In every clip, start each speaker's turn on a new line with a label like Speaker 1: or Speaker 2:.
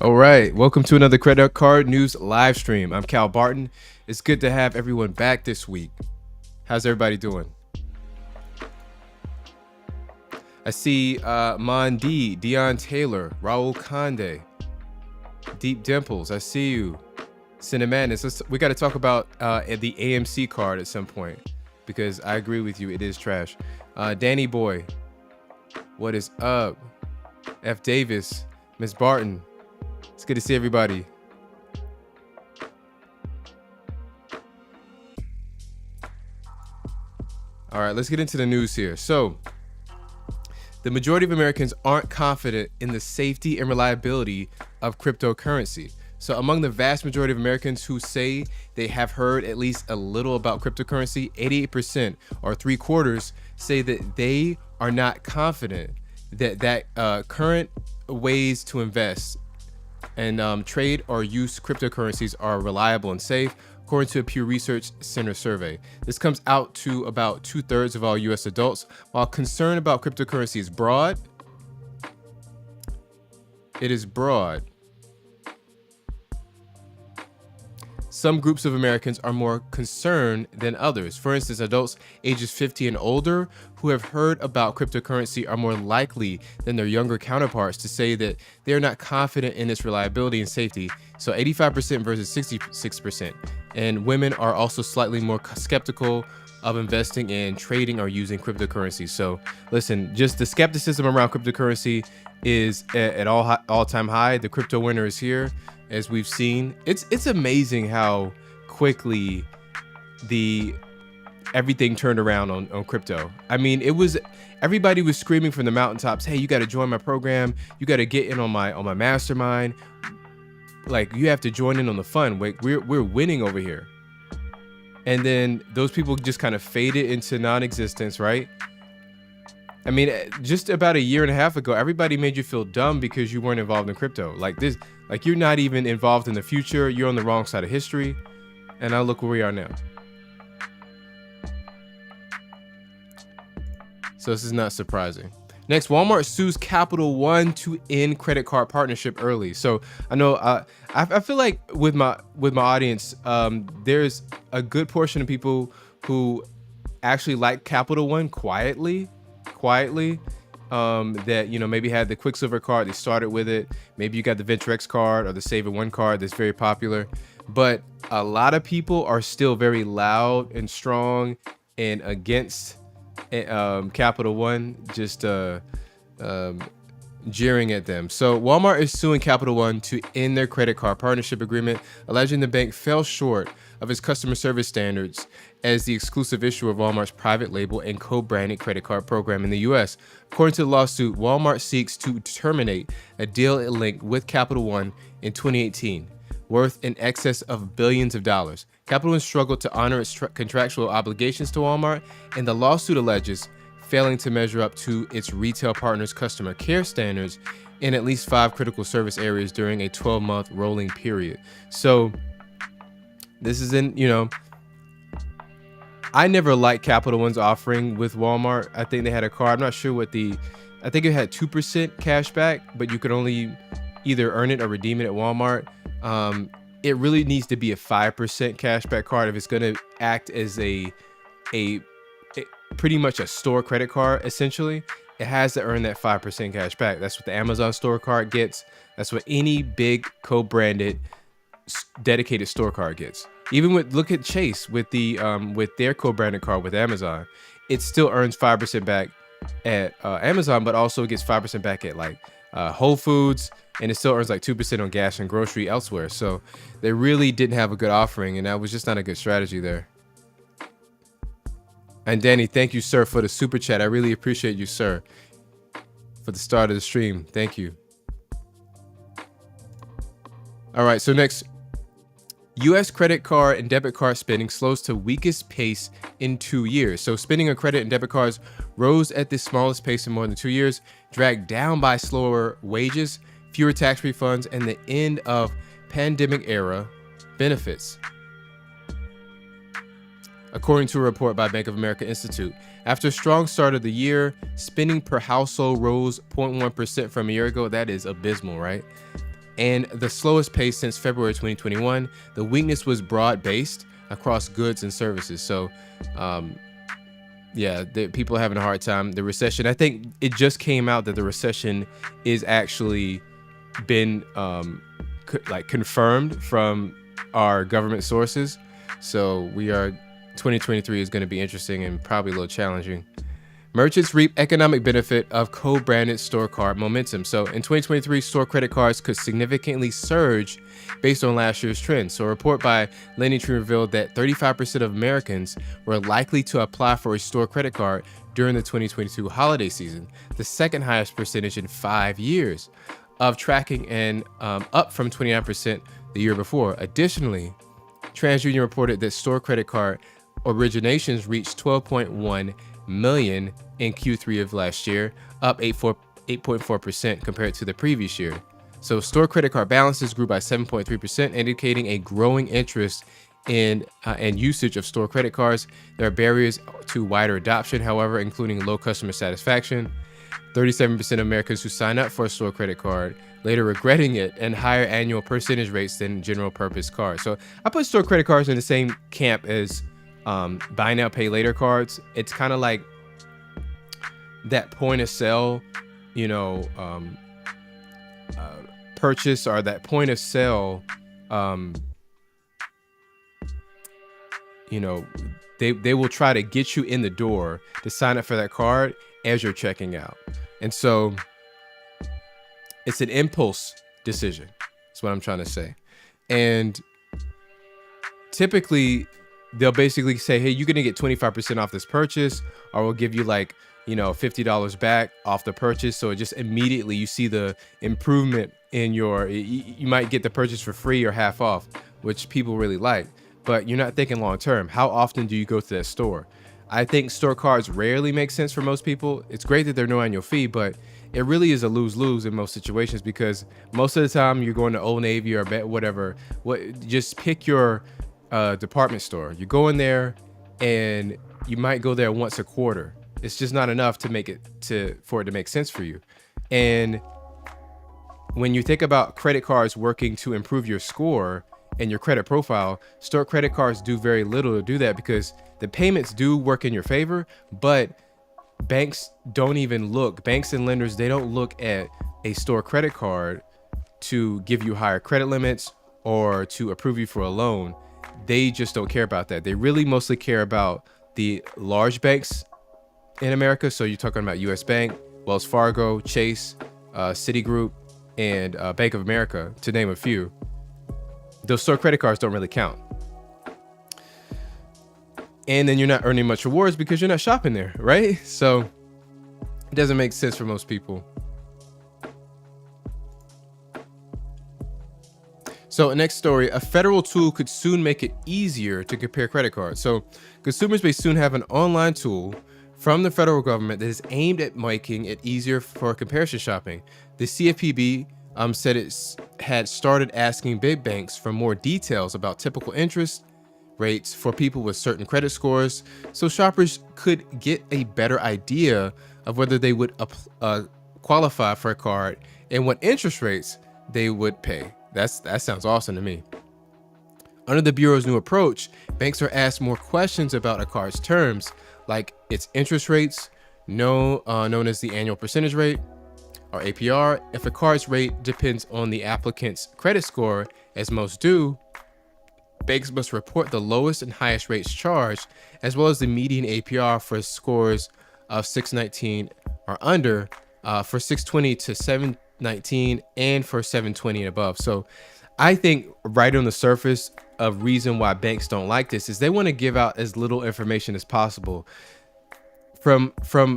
Speaker 1: All right, welcome to another credit card news live stream. I'm Cal Barton. It's good to have everyone back this week. How's everybody doing? I see Mondi, Dion Taylor, Raul Conde, Deep Dimples. I see you. Cinemadness. We got to talk about the AMC card at some point because I agree with you. It is trash. Danny Boy, what is up? F. Davis, Miss Barton. It's good to see everybody. All right, let's get into the news here. So, the majority of Americans aren't confident in the safety and reliability of cryptocurrency. So, among the vast majority of Americans who say they have heard at least a little about cryptocurrency, 88% or 3/4 say that they are not confident that current ways to invest and trade or use cryptocurrencies are reliable and safe, according to a Pew Research Center survey. This comes out to about 2/3 of all U.S. adults. While concern about cryptocurrency is broad, it is broad. Some groups of Americans are more concerned than others. For instance, adults ages 50 and older who have heard about cryptocurrency are more likely than their younger counterparts to say that they are not confident in its reliability and safety. So 85% versus 66%. And women are also slightly more skeptical of investing in trading or using cryptocurrency. So listen, just the skepticism around cryptocurrency is at all-time high. The crypto winter is here. As we've seen, it's amazing how quickly everything turned around on crypto. I mean, everybody was screaming from the mountaintops, "Hey, you got to join my program. You got to get in on my mastermind. Like, you have to join in on the fun. We're winning over here." And then those people just kind of faded into non-existence, right? I mean, just about a year and a half ago, everybody made you feel dumb because you weren't involved in crypto. Like you're not even involved in the future. You're on the wrong side of history. And now look where we are now. So this is not surprising. Next, Walmart sues Capital One to end credit card partnership early. So I know I feel like with my audience, there's a good portion of people who actually like Capital One quietly, that maybe had the Quicksilver card, they started with it. Maybe you got the VentureX card or the Save It One card that's very popular. But a lot of people are still very loud and strong and against Capital One, just jeering at them. So Walmart is suing Capital One to end their credit card partnership agreement, alleging the bank fell short of its customer service standards as the exclusive issuer of Walmart's private label and co-branded credit card program in the U.S. According to the lawsuit, Walmart seeks to terminate a deal it linked with Capital One in 2018, worth in excess of billions of dollars. Capital One struggled to honor its contractual obligations to Walmart, and the lawsuit alleges failing to measure up to its retail partners' customer care standards in at least 5 critical service areas during a 12-month rolling period. So this is I never liked Capital One's offering with Walmart. I think they had a card. I'm not sure I think it had 2% cash back, but you could only either earn it or redeem it at Walmart. It really needs to be a 5% cashback card if it's going to act as a pretty much a store credit card. Essentially, it has to earn that 5% cash back. That's what the Amazon store card gets. That's what any big co-branded dedicated store card gets. Even look at Chase with their co-branded card with Amazon, it still earns 5% back at Amazon, but also gets 5% back at Whole Foods, and it still earns 2% on gas and grocery elsewhere. So they really didn't have a good offering, and that was just not a good strategy there. And Danny, thank you, sir, for the super chat. I really appreciate you, sir, for the start of the stream. Thank you. All right, so next, U.S. credit card and debit card spending slows to weakest pace in 2 years. So spending on credit and debit cards rose at the smallest pace in more than 2 years, dragged down by slower wages, fewer tax refunds, and the end of pandemic-era benefits, according to a report by Bank of America Institute. After a strong start of the year, spending per household rose 0.1% from a year ago. That is abysmal, right? and the slowest pace since February 2021. The weakness was broad-based across goods and services. So, people are having a hard time. The recession, I think it just came out that the recession is actually been confirmed from our government sources. So 2023 is going to be interesting and probably a little challenging. Merchants reap economic benefit of co-branded store card momentum. So in 2023, store credit cards could significantly surge based on last year's trends. So a report by LendingTree revealed that 35% of Americans were likely to apply for a store credit card during the 2022 holiday season, the second highest percentage in 5 years of tracking, and up from 29% the year before. Additionally, TransUnion reported that store credit card originations reached 12.1 million in Q3 of last year, up 8.4% compared to the previous year. So store credit card balances grew by 7.3%, indicating a growing interest in and usage of store credit cards. There are barriers to wider adoption, however, including low customer satisfaction, 37% of Americans who sign up for a store credit card later regretting it, and higher annual percentage rates than general purpose cards. So I put store credit cards in the same camp as buy now, pay later cards. It's kind of like that point of sale, purchase, or that point of sale, they will try to get you in the door to sign up for that card as you're checking out. And so it's an impulse decision. That's what I'm trying to say. And typically they'll basically say, hey, you're going to get 25% off this purchase, or we'll give you $50 back off the purchase. So it just immediately you see the improvement in you might get the purchase for free or half off, which people really like, but you're not thinking long term. How often do you go to that store? I think store cards rarely make sense for most people. It's great that there's no annual fee, but it really is a lose-lose in most situations, because most of the time you're going to Old Navy or whatever. Just pick your department store. You go in there and you might go there once a quarter. It's just not enough for it to make sense for you. And when you think about credit cards working to improve your score and your credit profile, store credit cards do very little to do that, because the payments do work in your favor, but banks and lenders, they don't look at a store credit card to give you higher credit limits or to approve you for a loan. They just don't care about that. They really mostly care about the large banks in America. So you're talking about US Bank, Wells Fargo, Chase, Citigroup, and Bank of America, to name a few. Those store credit cards don't really count. And then you're not earning much rewards because you're not shopping there, right? So it doesn't make sense for most people. So next story, a federal tool could soon make it easier to compare credit cards. So consumers may soon have an online tool from the federal government that is aimed at making it easier for comparison shopping. The CFPB said it had started asking big banks for more details about typical interest rates for people with certain credit scores, so shoppers could get a better idea of whether they would qualify for a card and what interest rates they would pay. That sounds awesome to me. Under the Bureau's new approach, banks are asked more questions about a card's terms, like its interest rates, known as the annual percentage rate, or APR. If a card's rate depends on the applicant's credit score, as most do, banks must report the lowest and highest rates charged, as well as the median APR for scores of 619 or under, for 620 to 719, and for 720 and above. So I think right on the surface, a reason why banks don't like this is they want to give out as little information as possible. From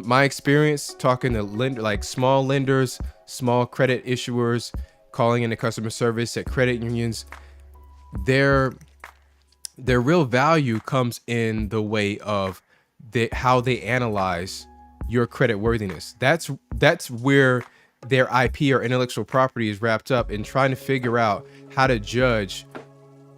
Speaker 1: my experience talking to small lenders, small credit issuers, calling into customer service at credit unions, their real value comes in the way of how they analyze your credit worthiness. That's where their IP or intellectual property is wrapped up in trying to figure out how to judge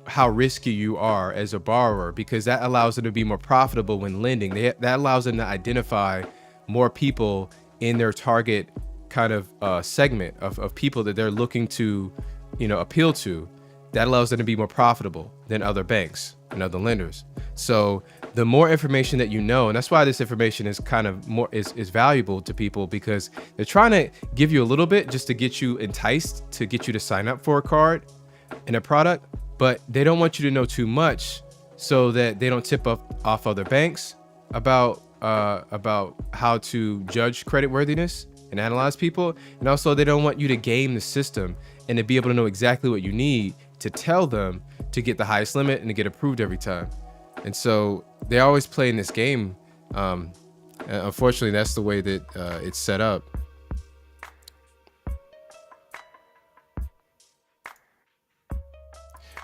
Speaker 1: how risky you are as a borrower, because that allows them to be more profitable when lending. That allows them to identify more people in their target kind of segment of people that they're looking to, appeal to, that allows them to be more profitable than other banks and other lenders. So the more information that you know, and that's why this information is kind of more is valuable to people, because they're trying to give you a little bit just to get you enticed, to get you to sign up for a card and a product, but they don't want you to know too much so that they don't tip off other banks about how to judge creditworthiness and analyze people. And also they don't want you to game the system and to be able to know exactly what you need to tell them to get the highest limit and to get approved every time. And so they're always playing this game. Unfortunately, that's the way that it's set up.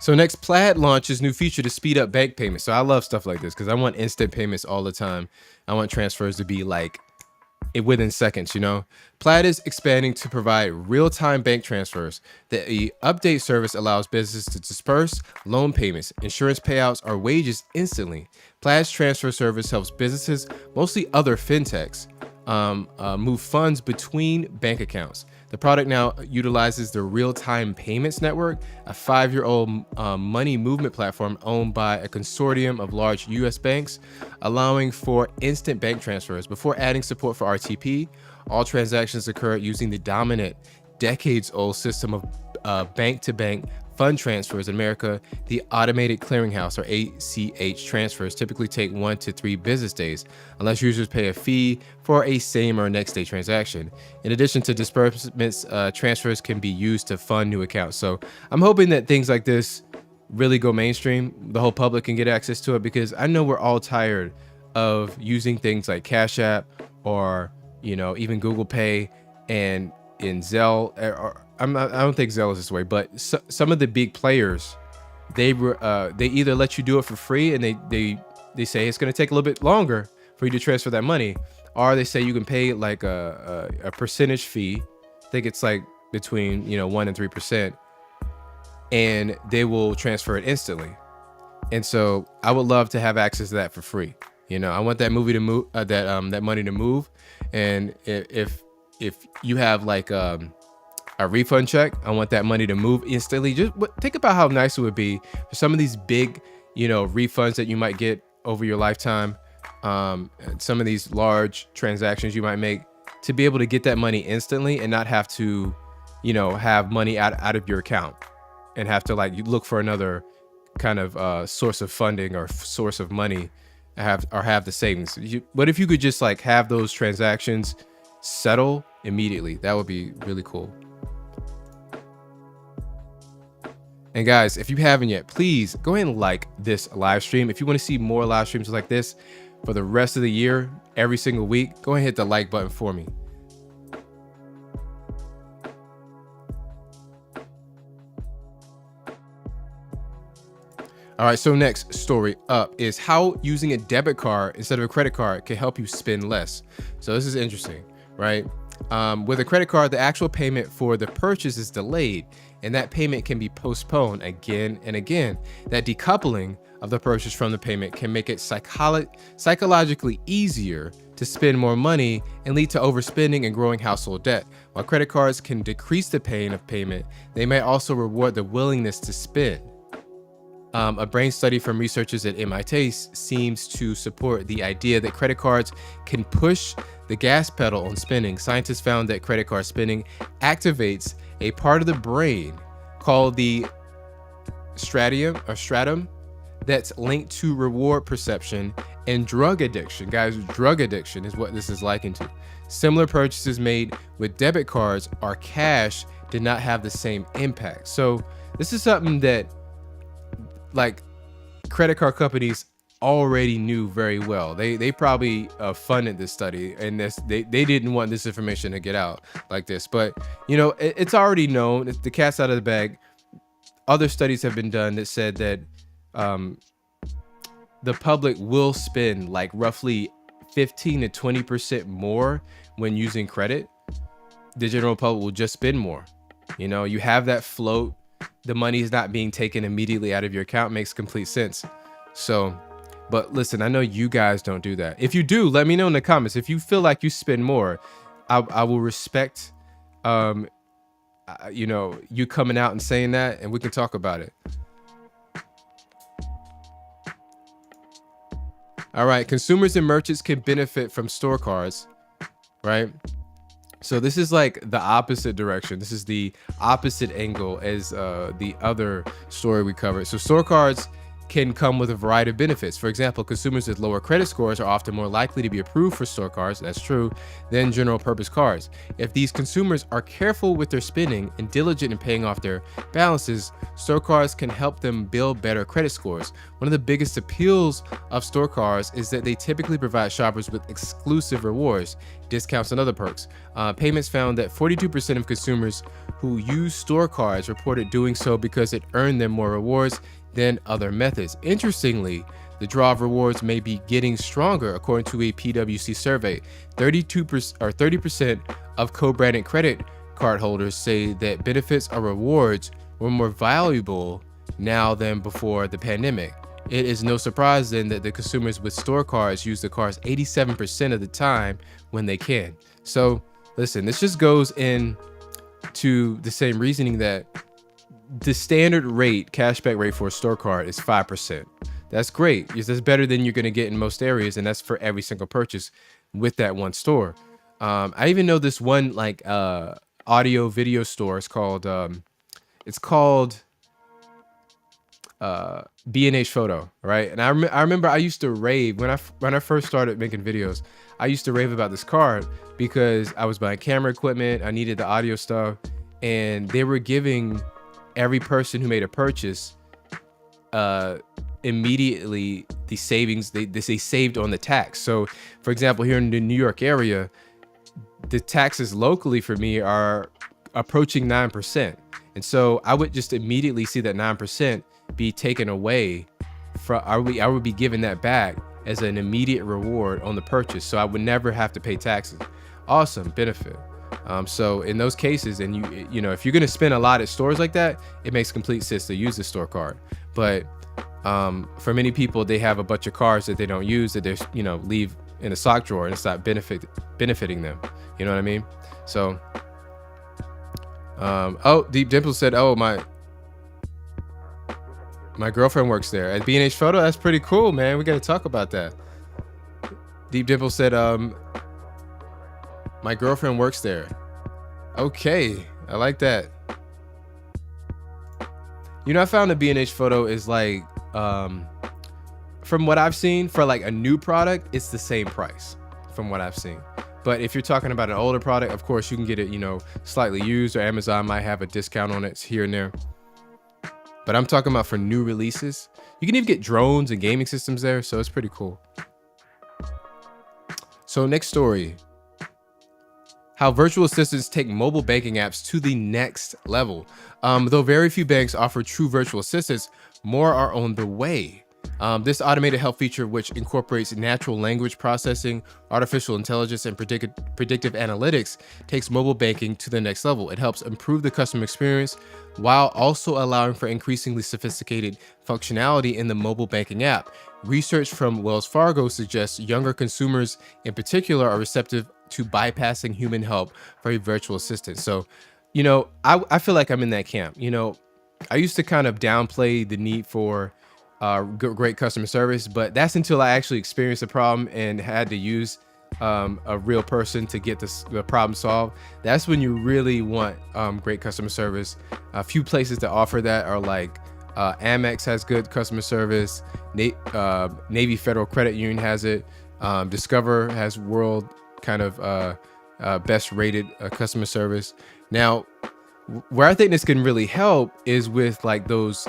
Speaker 1: So next, Plaid launches new feature to speed up bank payments. So I love stuff like this because I want instant payments all the time. I want transfers to be like within seconds, Plaid is expanding to provide real-time bank transfers. The update service allows businesses to disperse loan payments, insurance payouts, or wages instantly. Plaid's transfer service helps businesses, mostly other fintechs, move funds between bank accounts. The product now utilizes the Real-Time Payments Network, a 5-year-old money movement platform owned by a consortium of large U.S. banks, allowing for instant bank transfers. Before adding support for RTP, all transactions occur using the dominant, decades-old system of bank-to-bank fund transfers in America. The automated clearinghouse, or ACH transfers, typically take 1 to 3 business days, unless users pay a fee for a same or next day transaction. In addition to disbursements, transfers can be used to fund new accounts. So I'm hoping that things like this really go mainstream, the whole public can get access to it, because I know we're all tired of using things like Cash App or even Google Pay and in Zelle. I don't think Zelle is this way, but some of the big players, they either let you do it for free and they say it's going to take a little bit longer for you to transfer that money, or they say you can pay like a percentage fee. I think it's like between 1 and 3%, and they will transfer it instantly. And so I would love to have access to that for free. I want that movie to move, that money to move. And if you have like a refund check, I want that money to move instantly. Just think about how nice it would be for some of these big, refunds that you might get over your lifetime. Some of these large transactions you might make, to be able to get that money instantly and not have to, have money out of your account and have to you look for another kind of source of funding or source of money, have the savings. But if you could just have those transactions settle immediately, that would be really cool. And guys, if you haven't yet, please go ahead and like this live stream. If you want to see more live streams like this for the rest of the year, every single week, go ahead and hit the like button for me. All right, so next story up is how using a debit card instead of a credit card can help you spend less. So this is interesting, right? With a credit card, the actual payment for the purchase is delayed, and that payment can be postponed again and again. That decoupling of the purchase from the payment can make it psychologically easier to spend more money and lead to overspending and growing household debt. While credit cards can decrease the pain of payment, they may also reward the willingness to spend. A brain study from researchers at MIT seems to support the idea that credit cards can push the gas pedal on spending. Scientists found that credit card spending activates a part of the brain called the stratum that's linked to reward perception and drug addiction. Guys, drug addiction is what this is likened to. Similar purchases made with debit cards or cash did not have the same impact. So this is something that credit card companies already knew very well. They probably funded this study, and they didn't want this information to get out like this. But it's already known. The cat's out of the bag. Other studies have been done that said that the public will spend roughly 15 to 20% more when using credit. The general public will just spend more. You have that float. The money is not being taken immediately out of your account. Makes complete sense. So, but listen, I know you guys don't do that. If you do, let me know in the comments. If you feel like you spend more, I will respect you coming out and saying that, and we can talk about it. All right, consumers and merchants can benefit from store cards, right? So this is like the opposite direction. This is the opposite angle as the other story we covered. So store cards can come with a variety of benefits. For example, consumers with lower credit scores are often more likely to be approved for store cards, that's true, than general purpose cards. If these consumers are careful with their spending and diligent in paying off their balances, store cards can help them build better credit scores. One of the biggest appeals of store cards is that they typically provide shoppers with exclusive rewards, discounts, and other perks. Payments found that 42% of consumers who use store cards reported doing so because it earned them more rewards than other methods. Interestingly, the draw of rewards may be getting stronger. According to a PwC survey, 30% of co-branded credit card holders say that benefits or rewards were more valuable now than before the pandemic. It is no surprise then that the consumers with store cards use the cards 87% of the time when they can. So listen, this just goes in to the same reasoning that the standard rate, cashback rate for a store card is 5%. That's great. That's better than you're going to get in most areas, and that's for every single purchase with that one store. I even know this one like audio video store. It's called B&H Photo, right? And I remember I used to rave when I first started making videos. I used to rave about this card because I was buying camera equipment. I needed the audio stuff, and they were giving every person who made a purchase immediately the savings they saved on the tax. So for example, here in the New York area, the taxes locally for me are approaching 9%. And so I would just immediately see that 9% be taken away from, I would be given that back as an immediate reward on the purchase. So I would never have to pay taxes. Awesome benefit. So in those cases, and you know, if you're going to spend a lot at stores like that, it makes complete sense to use the store card. But for many people, they have a bunch of cards that they don't use, that they leave in a sock drawer, and it's not benefiting them. You know what I mean? So, oh, Deep Dimple said, oh, my girlfriend works there at B&H Photo. That's pretty cool, man. We got to talk about that. Deep Dimple said, my girlfriend works there. Okay, I like that. You know, I found the B&H Photo is like, from what I've seen, for like a new product, it's the same price from what I've seen. But if you're talking about an older product, of course, you can get it, slightly used, or Amazon might have a discount on it here and there. But I'm talking about for new releases. You can even get drones and gaming systems there, so it's pretty cool. So next story. How virtual assistants take mobile banking apps to the next level. Though very few banks offer true virtual assistants, more are on the way. This automated help feature, which incorporates natural language processing, artificial intelligence, and predictive analytics, takes mobile banking to the next level. It helps improve the customer experience while also allowing for increasingly sophisticated functionality in the mobile banking app. Research from Wells Fargo suggests younger consumers in particular are receptive to bypassing human help for a virtual assistant. So, I feel like I'm in that camp. I used to kind of downplay the need for great customer service, but that's until I actually experienced a problem and had to use a real person to get the problem solved. That's when you really want great customer service. A few places that offer that are like Amex has good customer service, Navy Federal Credit Union has it, Discover has world kind of best rated customer service. Now, where I think this can really help is with like those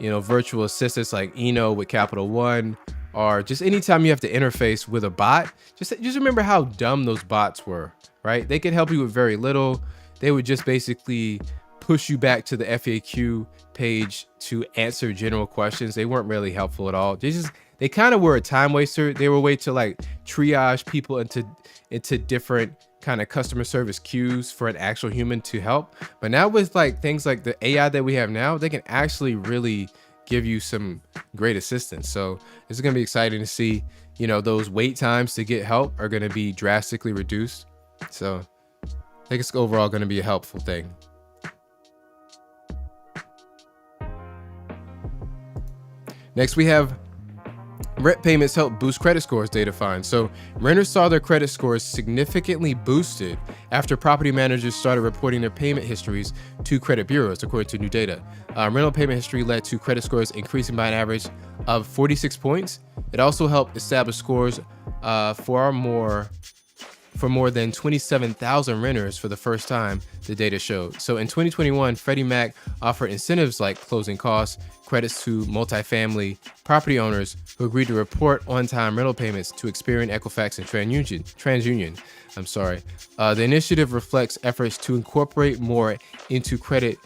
Speaker 1: virtual assistants like with Capital One, or just anytime you have to interface with a bot, just remember how dumb those bots were, right? They could help you with very little. They would just basically push you back to the FAQ page to answer general questions. They weren't really helpful at all. They kind of were a time waster. They were a way to like triage people into different kind of customer service queues for an actual human to help. But now with like things like the AI that we have now, they can actually really give you some great assistance. So it's going to be exciting to see, those wait times to get help are going to be drastically reduced. So think it's overall going to be a helpful thing. Next, we have rent payments help boost credit scores, Datafine. So renters saw their credit scores significantly boosted after property managers started reporting their payment histories to credit bureaus, according to new data. Rental payment history led to credit scores increasing by an average of 46 points. It also helped establish scores for more than 27,000 renters for the first time, the data showed. So in 2021, Freddie Mac offered incentives like closing costs, credits to multifamily property owners who agreed to report on-time rental payments to Experian, Equifax, and TransUnion. The initiative reflects efforts to incorporate more into credit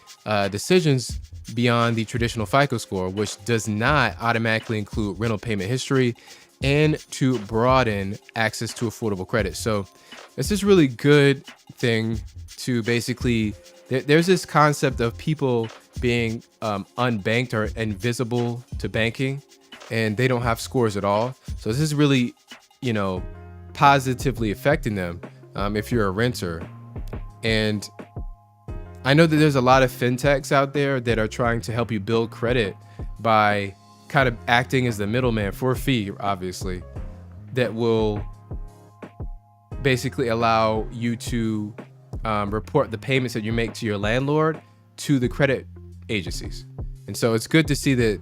Speaker 1: decisions beyond the traditional FICO score, which does not automatically include rental payment history, and to broaden access to affordable credit. So it's this really good thing to basically, there's this concept of people being unbanked or invisible to banking, and they don't have scores at all. So this is really, positively affecting them if you're a renter. And I know that there's a lot of fintechs out there that are trying to help you build credit by kind of acting as the middleman for a fee, obviously, that will basically allow you to report the payments that you make to your landlord to the credit agencies. And so it's good to see that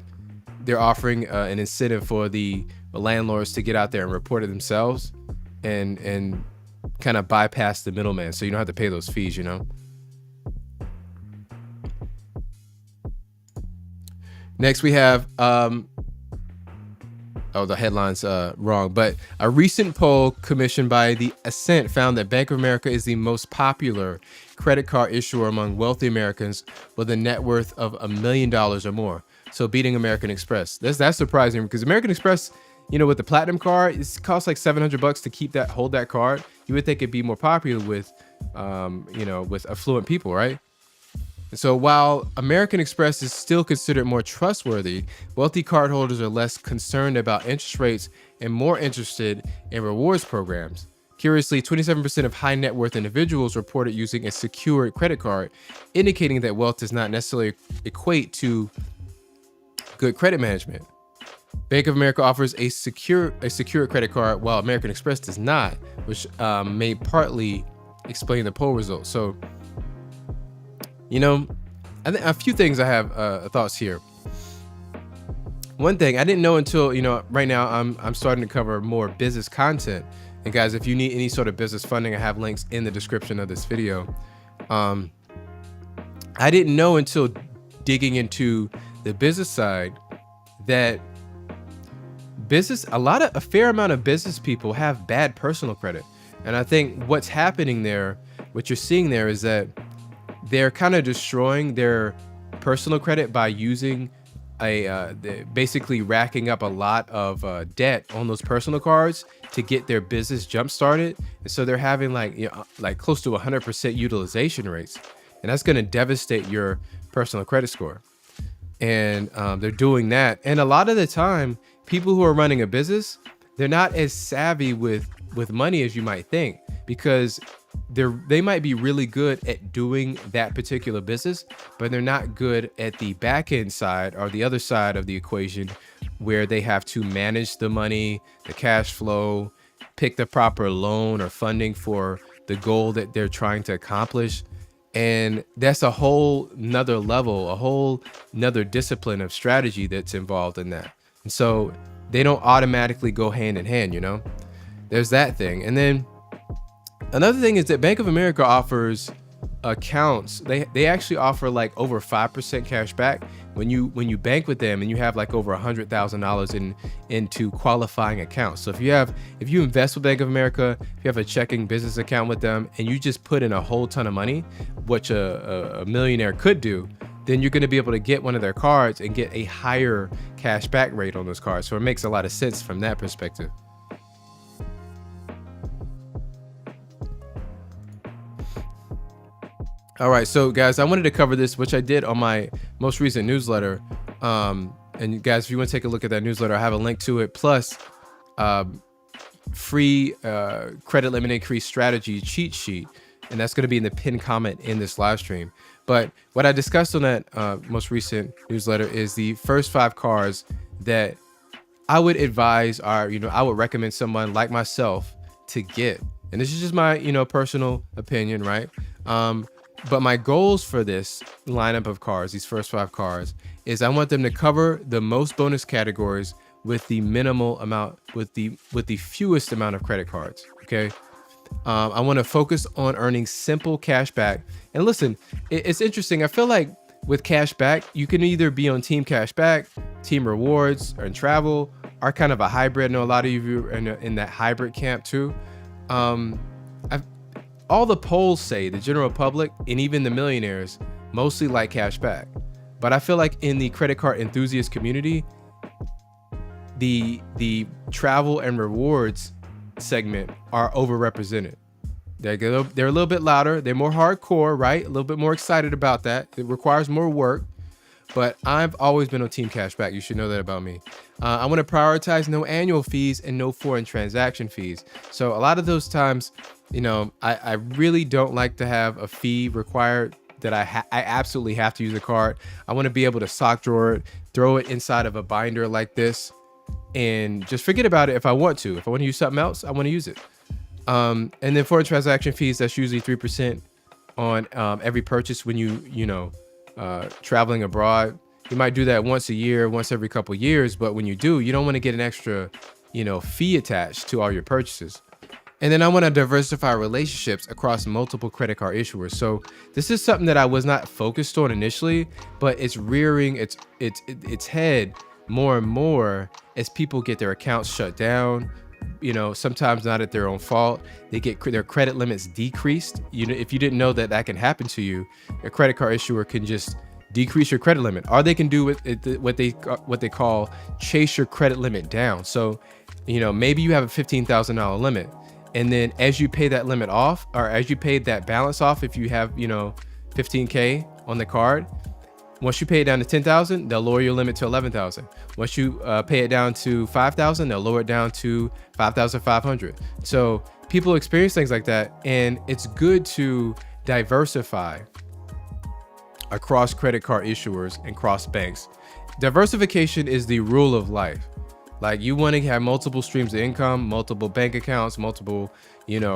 Speaker 1: they're offering an incentive for the landlords to get out there and report it themselves and kind of bypass the middleman, so you don't have to pay those fees, Next, we have, the headline's wrong, but a recent poll commissioned by the Ascent found that Bank of America is the most popular credit card issuer among wealthy Americans with a net worth of $1 million or more. So beating American Express. That's surprising, because American Express, with the platinum card, it costs like $700 to hold that card. You would think it'd be more popular with, with affluent people, right? So while American Express is still considered more trustworthy, wealthy cardholders are less concerned about interest rates and more interested in rewards programs. Curiously, 27% of high net worth individuals reported using a secured credit card, indicating that wealth does not necessarily equate to good credit management. Bank of America offers a secure credit card, while American Express does not, which may partly explain the poll results. So, I think a few things I have thoughts here. One thing I didn't know until, right now I'm starting to cover more business content. And guys, if you need any sort of business funding, I have links in the description of this video. I didn't know until digging into the business side that a fair amount of business people have bad personal credit. And I think what's happening there, what you're seeing there, is that they're kind of destroying their personal credit by using basically racking up a lot of debt on those personal cards to get their business jump started. And so they're having like close to 100% utilization rates, and that's going to devastate your personal credit score. And they're doing that. And a lot of the time, people who are running a business, they're not as savvy with money as you might think, because they might be really good at doing that particular business, but they're not good at the back end side or the other side of the equation, where they have to manage the money, the cash flow, pick the proper loan or funding for the goal that they're trying to accomplish. And that's a whole nother level, a whole nother discipline of strategy that's involved in that. And so they don't automatically go hand in hand, There's that thing. And then another thing is that Bank of America offers accounts. They actually offer like over 5% cash back when you bank with them, and you have like over $100,000 into qualifying accounts. So if you invest with Bank of America, if you have a checking business account with them, and you just put in a whole ton of money, which a millionaire could do, then you're going to be able to get one of their cards and get a higher cash back rate on those cards. So it makes a lot of sense from that perspective. All right, so guys, I wanted to cover this, which I did on my most recent newsletter. And guys, if you want to take a look at that newsletter, I have a link to it, plus free credit limit increase strategy cheat sheet. and that's going to be in the pinned comment in this live stream. But what I discussed on that most recent newsletter is the first 5 cards that I would advise I would recommend someone like myself to get. And this is just my, personal opinion, right? But my goals for this lineup of cards, these first 5 cards, is I want them to cover the most bonus categories with the minimal amount, with the fewest amount of credit cards. Okay. I want to focus on earning simple cash back. And listen, it's interesting. I feel like with cash back, you can either be on team cash back, team rewards, or in travel, or kind of a hybrid. I know a lot of you are in that hybrid camp too. All the polls say the general public and even the millionaires mostly like cash back. But I feel like in the credit card enthusiast community, the travel and rewards segment are overrepresented. They're a little bit louder. They're more hardcore, right? A little bit more excited about that. It requires more work. But I've always been on team cashback. You should know that about me. I want to prioritize no annual fees and no foreign transaction fees. So a lot of those times, I really don't like to have a fee required that I absolutely have to use a card. I want to be able to sock drawer it, throw it inside of a binder like this, and just forget about it if I want to. If I want to use something else, I want to use it. And then foreign transaction fees, that's usually 3% on every purchase when you traveling abroad. You might do that once a year, once every couple of years, but when you do, you don't want to get an extra, fee attached to all your purchases. And then I want to diversify relationships across multiple credit card issuers. So this is something that I was not focused on initially, but it's rearing its head more and more as people get their accounts shut down. Sometimes not at their own fault. They get their credit limits decreased. If you didn't know that can happen to you, a credit card issuer can just decrease your credit limit, or they can do what they call chase your credit limit down. So, maybe you have a $15,000 limit, and then as you pay that limit off, or as you pay that balance off, if you have $15K on the card, once you pay it down to $10,000, they'll lower your limit to $11,000. Once you pay it down to $5,000, they'll lower it down to $5,500. So people experience things like that, and it's good to diversify across credit card issuers and cross banks. Diversification is the rule of life. Like, you want to have multiple streams of income, multiple bank accounts, multiple credit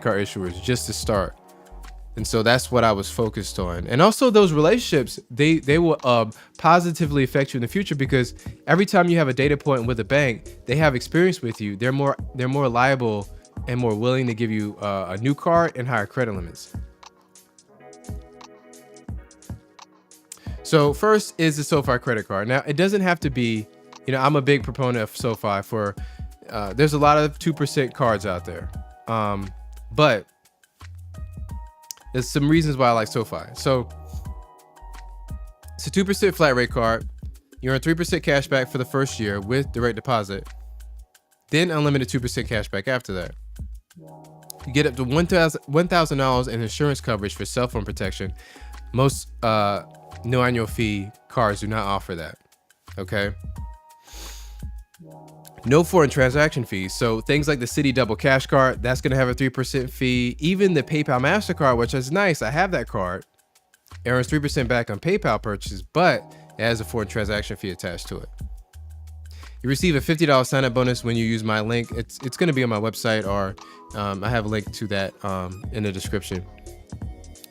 Speaker 1: card issuers just to start. And so that's what I was focused on. And also those relationships, they will positively affect you in the future, because every time you have a data point with a bank, they have experience with you. They're more liable and more willing to give you a new card and higher credit limits. So first is the SoFi credit card. Now, it doesn't have to be, I'm a big proponent of SoFi for, there's a lot of 2% cards out there. But there's some reasons why I like SoFi. So it's a 2% flat rate card. You earn 3% cash back for the first year with direct deposit, then unlimited 2% cash back after that. You get up to $1,000 in insurance coverage for cell phone protection. Most no annual fee cards do not offer that. Okay. No foreign transaction fees. So things like the Citi Double Cash card, that's going to have a 3% fee. Even the PayPal MasterCard, which is nice, I have that card, it earns 3% back on PayPal purchases, but it has a foreign transaction fee attached to it. You receive a $50 sign-up bonus when you use my link. It's going to be on my website, or I have a link to that in the description.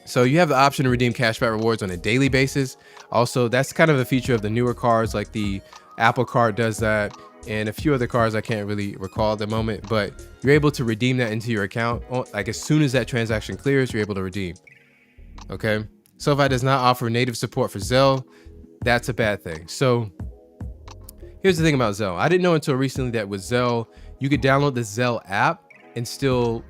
Speaker 1: So you have the option to redeem cashback rewards on a daily basis. Also, that's kind of a feature of the newer cards, like the Apple Card does that, and a few other cards I can't really recall at the moment, but you're able to redeem that into your account. Like, as soon as that transaction clears, you're able to redeem. Okay. SoFi does not offer native support for Zelle. That's a bad thing. So here's the thing about Zelle. I didn't know until recently that with Zelle, you could download the Zelle app and still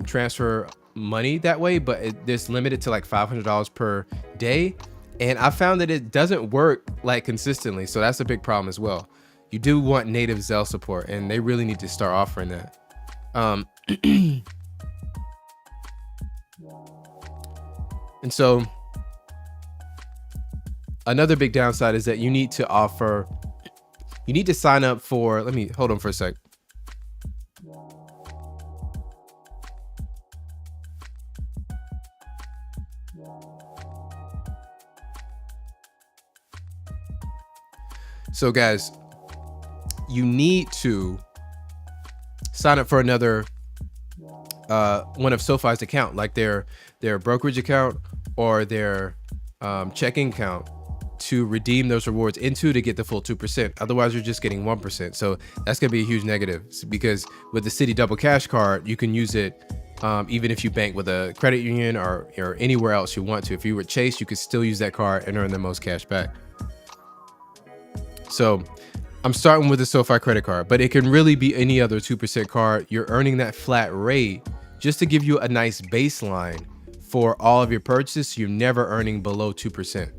Speaker 1: transfer money that way, but it's limited to like $500 per day. And I found that it doesn't work like consistently. So that's a big problem as well. You do want native Zelle support, and they really need to start offering that. And so another big downside is that you need to sign up for, hold on for a sec. So guys, you need to sign up for another one of SoFi's account, like their brokerage account or their checking account, to redeem those rewards into to get the full 2%. Otherwise, you're just getting 1%. So that's gonna be a huge negative, because with the Citi Double Cash card, you can use it even if you bank with a credit union or anywhere else you want to. If you were Chase, you could still use that card and earn the most cash back. So I'm starting with the SoFi credit card, but it can really be any other 2% card. You're earning that flat rate just to give you a nice baseline for all of your purchases. So you're never earning below 2%.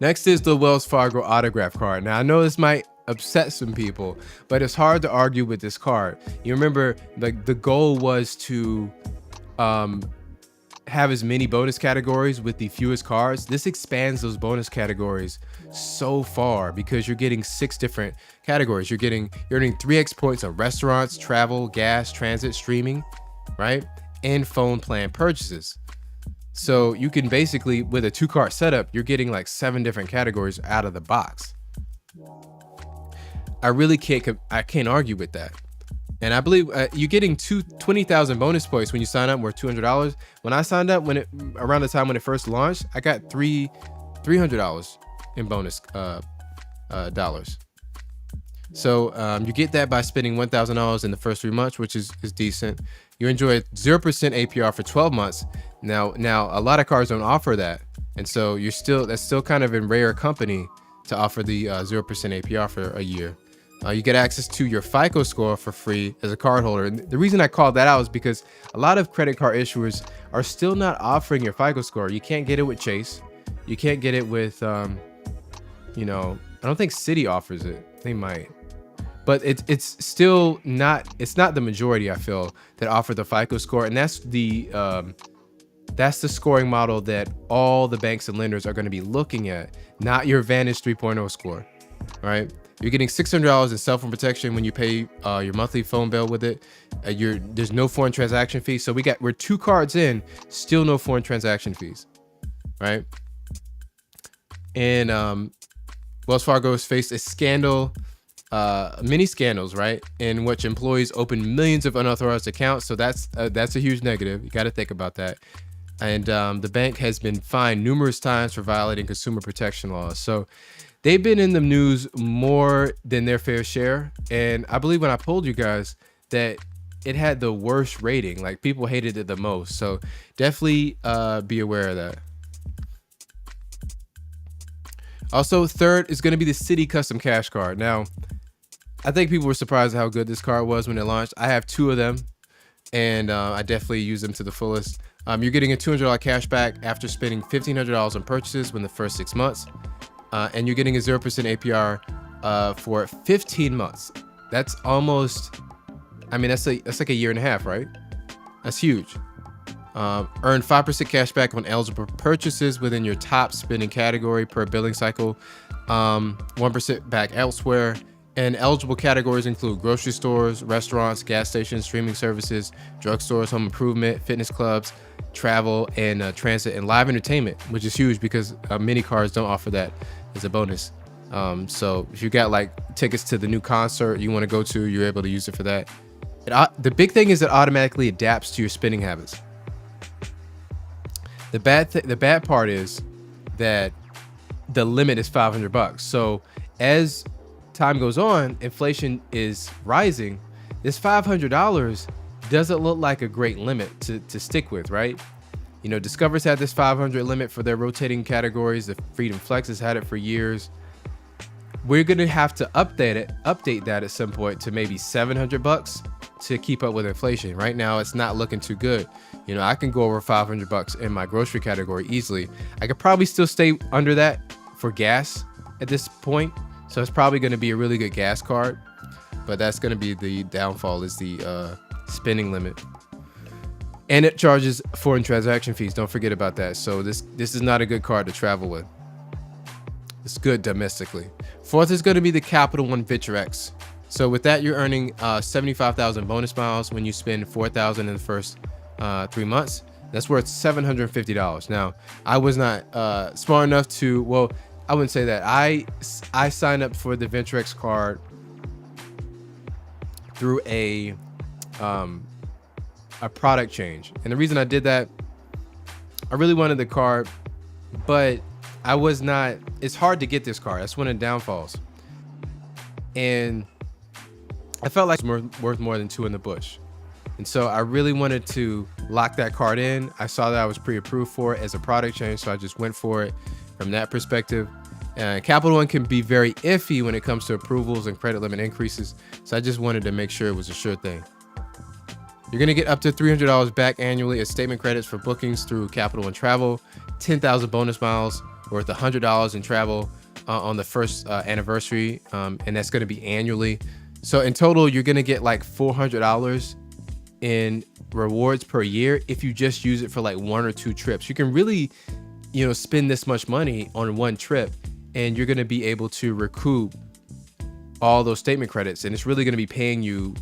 Speaker 1: Next is the Wells Fargo autograph card. Now I know this might upset some people, but it's hard to argue with this card. You remember, like, the goal was to have as many bonus categories with the fewest cards. This expands those bonus categories so far, because you're getting 6 different categories. You're earning 3x points on restaurants, travel, gas, transit, streaming, right? And phone plan purchases. So you can basically, with a 2-card setup, you're getting like 7 different categories out of the box. I can't argue with that. And I believe you're getting 20,000 bonus points when you sign up, worth $200. When I signed up, around the time when it first launched, I got $300 in bonus dollars. So you get that by spending $1,000 in the first 3 months, which is decent. You enjoy 0% APR for 12 months. Now a lot of cards don't offer that, and so that's still kind of in rare company to offer the 0% APR for a year. You get access to your FICO score for free as a cardholder. And the reason I called that out is because a lot of credit card issuers are still not offering your FICO score. You can't get it with Chase. You can't get it with, I don't think Citi offers it. They might. But it's still not, it's not the majority, I feel, that offer the FICO score. And that's the scoring model that all the banks and lenders are going to be looking at, not your Vantage 3.0 score, right? You're getting $600 in cell phone protection when you pay your monthly phone bill with it. There's no foreign transaction fees. So we're 2 cards in, still no foreign transaction fees, right? And Wells Fargo has faced a scandal, many scandals, right, in which employees open millions of unauthorized accounts. So that's a huge negative. You got to think about that. And the bank has been fined numerous times for violating consumer protection laws. So they've been in the news more than their fair share. And I believe when I told you guys that it had the worst rating, like people hated it the most. So definitely be aware of that. Also, third is going to be the Citi Custom Cash Card. Now, I think people were surprised at how good this card was when it launched. I have 2 of them, and I definitely use them to the fullest. You're getting a $200 cash back after spending $1,500 on purchases within the first 6 months. And you're getting a 0% APR for 15 months. That's almost, that's like a year and a half, right? That's huge. Earn 5% cash back on eligible purchases within your top spending category per billing cycle. 1% back elsewhere. And eligible categories include grocery stores, restaurants, gas stations, streaming services, drugstores, home improvement, fitness clubs, travel, and transit, and live entertainment, which is huge because many cards don't offer that as a bonus. So if you got like tickets to the new concert you want to go to, you're able to use it for that. The big thing is it automatically adapts to your spending habits. The bad part is that the limit is $500. So as time goes on, inflation is rising. This $500 doesn't look like a great limit to stick with, right? Discover's had this 500 limit for their rotating categories. The Freedom Flex has had it for years. We're gonna have to update that at some point to maybe $700 to keep up with inflation. Right now, it's not looking too good. I can go over $500 in my grocery category easily. I could probably still stay under that for gas at this point. So it's probably going to be a really good gas card, but that's going to be the downfall, is the spending limit. And it charges foreign transaction fees. Don't forget about that. So this is not a good card to travel with. It's good domestically. Fourth is going to be the Capital One VITREX. So with that, you're earning 75,000 bonus miles when you spend 4,000 in the first 3 months. That's worth $750. Now, I was not smart enough to, well, I wouldn't say that. I signed up for the VentureX card through a product change. And the reason I did that, I really wanted the card, but it's hard to get this card. That's one of the downfalls. And I felt like it was worth more than two in the bush. And so I really wanted to lock that card in. I saw that I was pre-approved for it as a product change, so I just went for it from that perspective. Capital One can be very iffy when it comes to approvals and credit limit increases, so I just wanted to make sure it was a sure thing. You're going to get up to $300 back annually as statement credits for bookings through Capital One Travel, 10,000 bonus miles worth $100 in travel on the first anniversary, and that's going to be annually. So in total, you're going to get like $400 in rewards per year if you just use it for like 1 or 2 trips. You can really, spend this much money on one trip, and you're going to be able to recoup all those statement credits, and it's really going to be paying you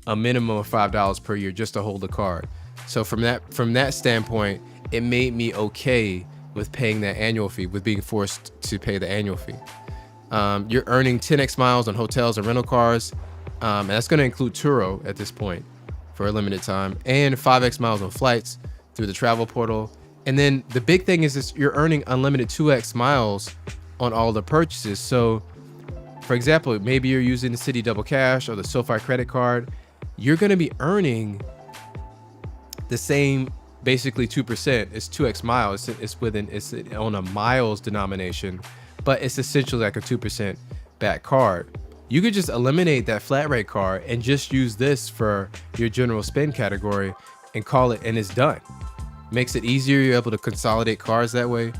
Speaker 1: a minimum of $5 per year just to hold the card. So from that standpoint, it made me okay with paying that annual fee, with being forced to pay the annual fee. You're earning 10x miles on hotels and rental cars, and that's going to include Turo at this point for a limited time, and 5x miles on flights through the travel portal. And then the big thing is you're earning unlimited 2x miles on all the purchases. So for example, maybe you're using the Citi Double Cash or the SoFi credit card. You're going to be earning the same, basically 2%. It's 2x miles. It's on a miles denomination, but it's essentially like a 2% back card. You could just eliminate that flat rate card and just use this for your general spend category and call it, and it's done. Makes it easier. You're able to consolidate cards that way.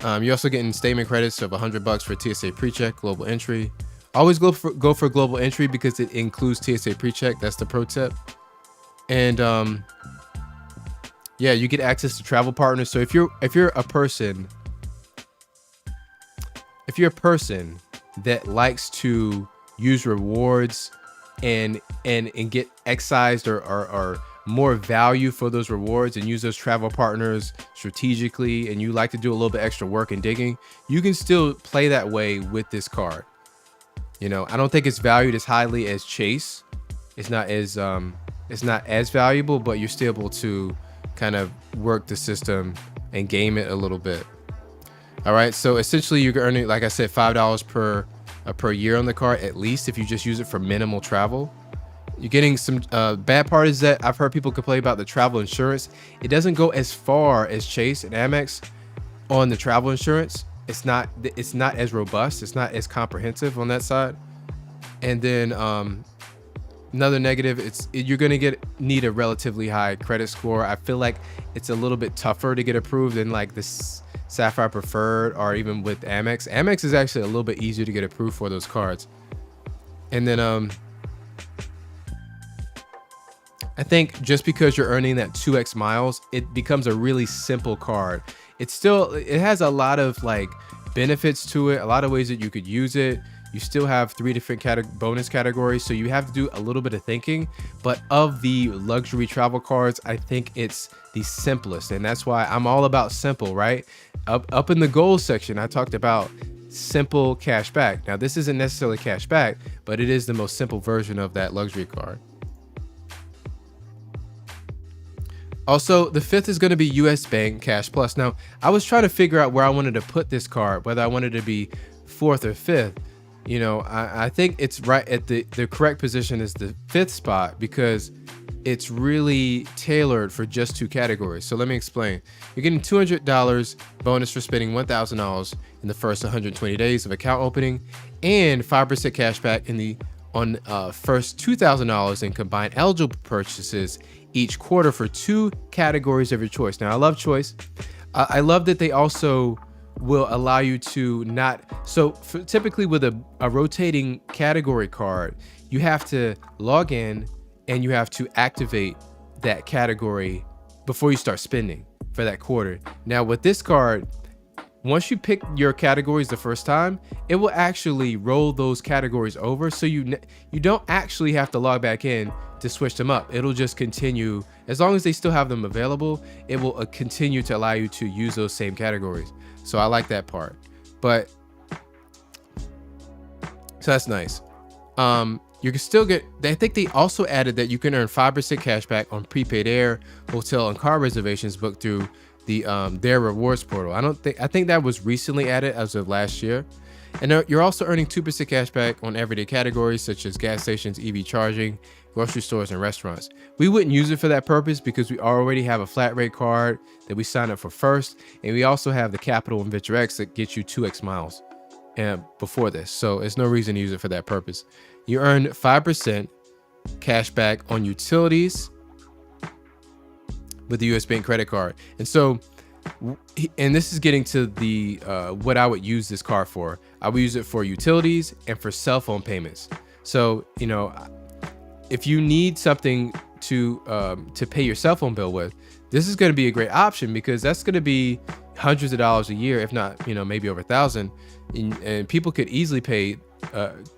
Speaker 1: You're also getting statement credits of $100 for TSA PreCheck, global entry. Always go for global entry because it includes TSA PreCheck. That's the pro tip. And yeah, you get access to travel partners. So if you're a person that likes to use rewards and get excised or more value for those rewards and use those travel partners strategically, and you like to do a little bit extra work and digging, you can still play that way with this card. I don't think it's valued as highly as Chase. It's not as valuable, but you're still able to kind of work the system and game it a little bit. All right, so essentially you're earning, like I said, $5 per year on the card, at least, if you just use it for minimal travel. You're getting some bad part is that I've heard people complain about the travel insurance. It doesn't go as far as Chase and Amex on the travel insurance. It's not as robust. It's not as comprehensive on that side. And then another negative, you're gonna need a relatively high credit score. I feel like it's a little bit tougher to get approved than like this Sapphire Preferred or even with Amex. Amex is actually a little bit easier to get approved for those cards. And then I think just because you're earning that 2x miles, it becomes a really simple card. It has a lot of like benefits to it, a lot of ways that you could use it. You still have 3 different bonus categories, so you have to do a little bit of thinking. But of the luxury travel cards, I think it's the simplest, and that's why I'm all about simple, right? Up in the goals section, I talked about simple cash back. Now, this isn't necessarily cash back, but it is the most simple version of that luxury card. Also, the 5th is going to be US Bank Cash Plus. Now, I was trying to figure out where I wanted to put this card, whether I wanted to be 4th or 5th. I think it's right at the correct position is the 5th spot because it's really tailored for just 2 categories. So let me explain. You're getting $200 bonus for spending $1,000 in the first 120 days of account opening, and 5% cash back on first $2,000 in combined eligible purchases each quarter for 2 categories of your choice. Now, I love choice. I love that they also will allow you to not, typically with a rotating category card, you have to log in and you have to activate that category before you start spending for that quarter. Now with this card, once you pick your categories the first time, it will actually roll those categories over, so you don't actually have to log back in to switch them up. It'll just continue as long as they still have them available. It will continue to allow you to use those same categories. So I like that part. But so that's nice. You can still get, I think they also added that you can earn 5% cash back on prepaid air, hotel, and car reservations booked through the their rewards portal. I think that was recently added as of last year. And you're also earning 2% cash back on everyday categories such as gas stations, EV charging, grocery stores, and restaurants. We wouldn't use it for that purpose because we already have a flat rate card that we sign up for first, and we also have the Capital and Venture X that gets you 2x miles before this. So there's no reason to use it for that purpose. You earn 5% cash back on utilities with the US Bank credit card. And so, and this is getting to the what I would use this card for. I would use it for utilities and for cell phone payments. So, you know, if you need something to pay your cell phone bill with, this is going to be a great option because that's going to be hundreds of dollars a year, if not, you know, maybe over 1,000. And people could easily pay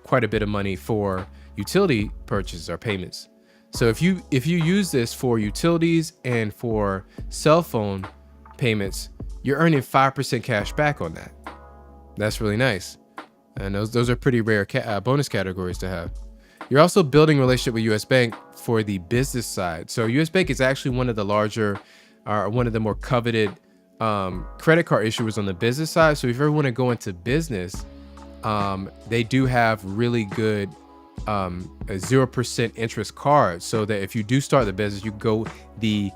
Speaker 1: quite a bit of money for utility purchases or payments. So if you use this for utilities and for cell phone payments, you're earning 5% cash back on that. That's really nice. And those are pretty rare bonus categories to have. You're also building a relationship with US Bank for the business side. So US Bank is actually one of the larger, one of the more coveted credit card issuers on the business side. So if you ever want to go into business, they do have really good a 0% interest card, so that if you do start the business, you go the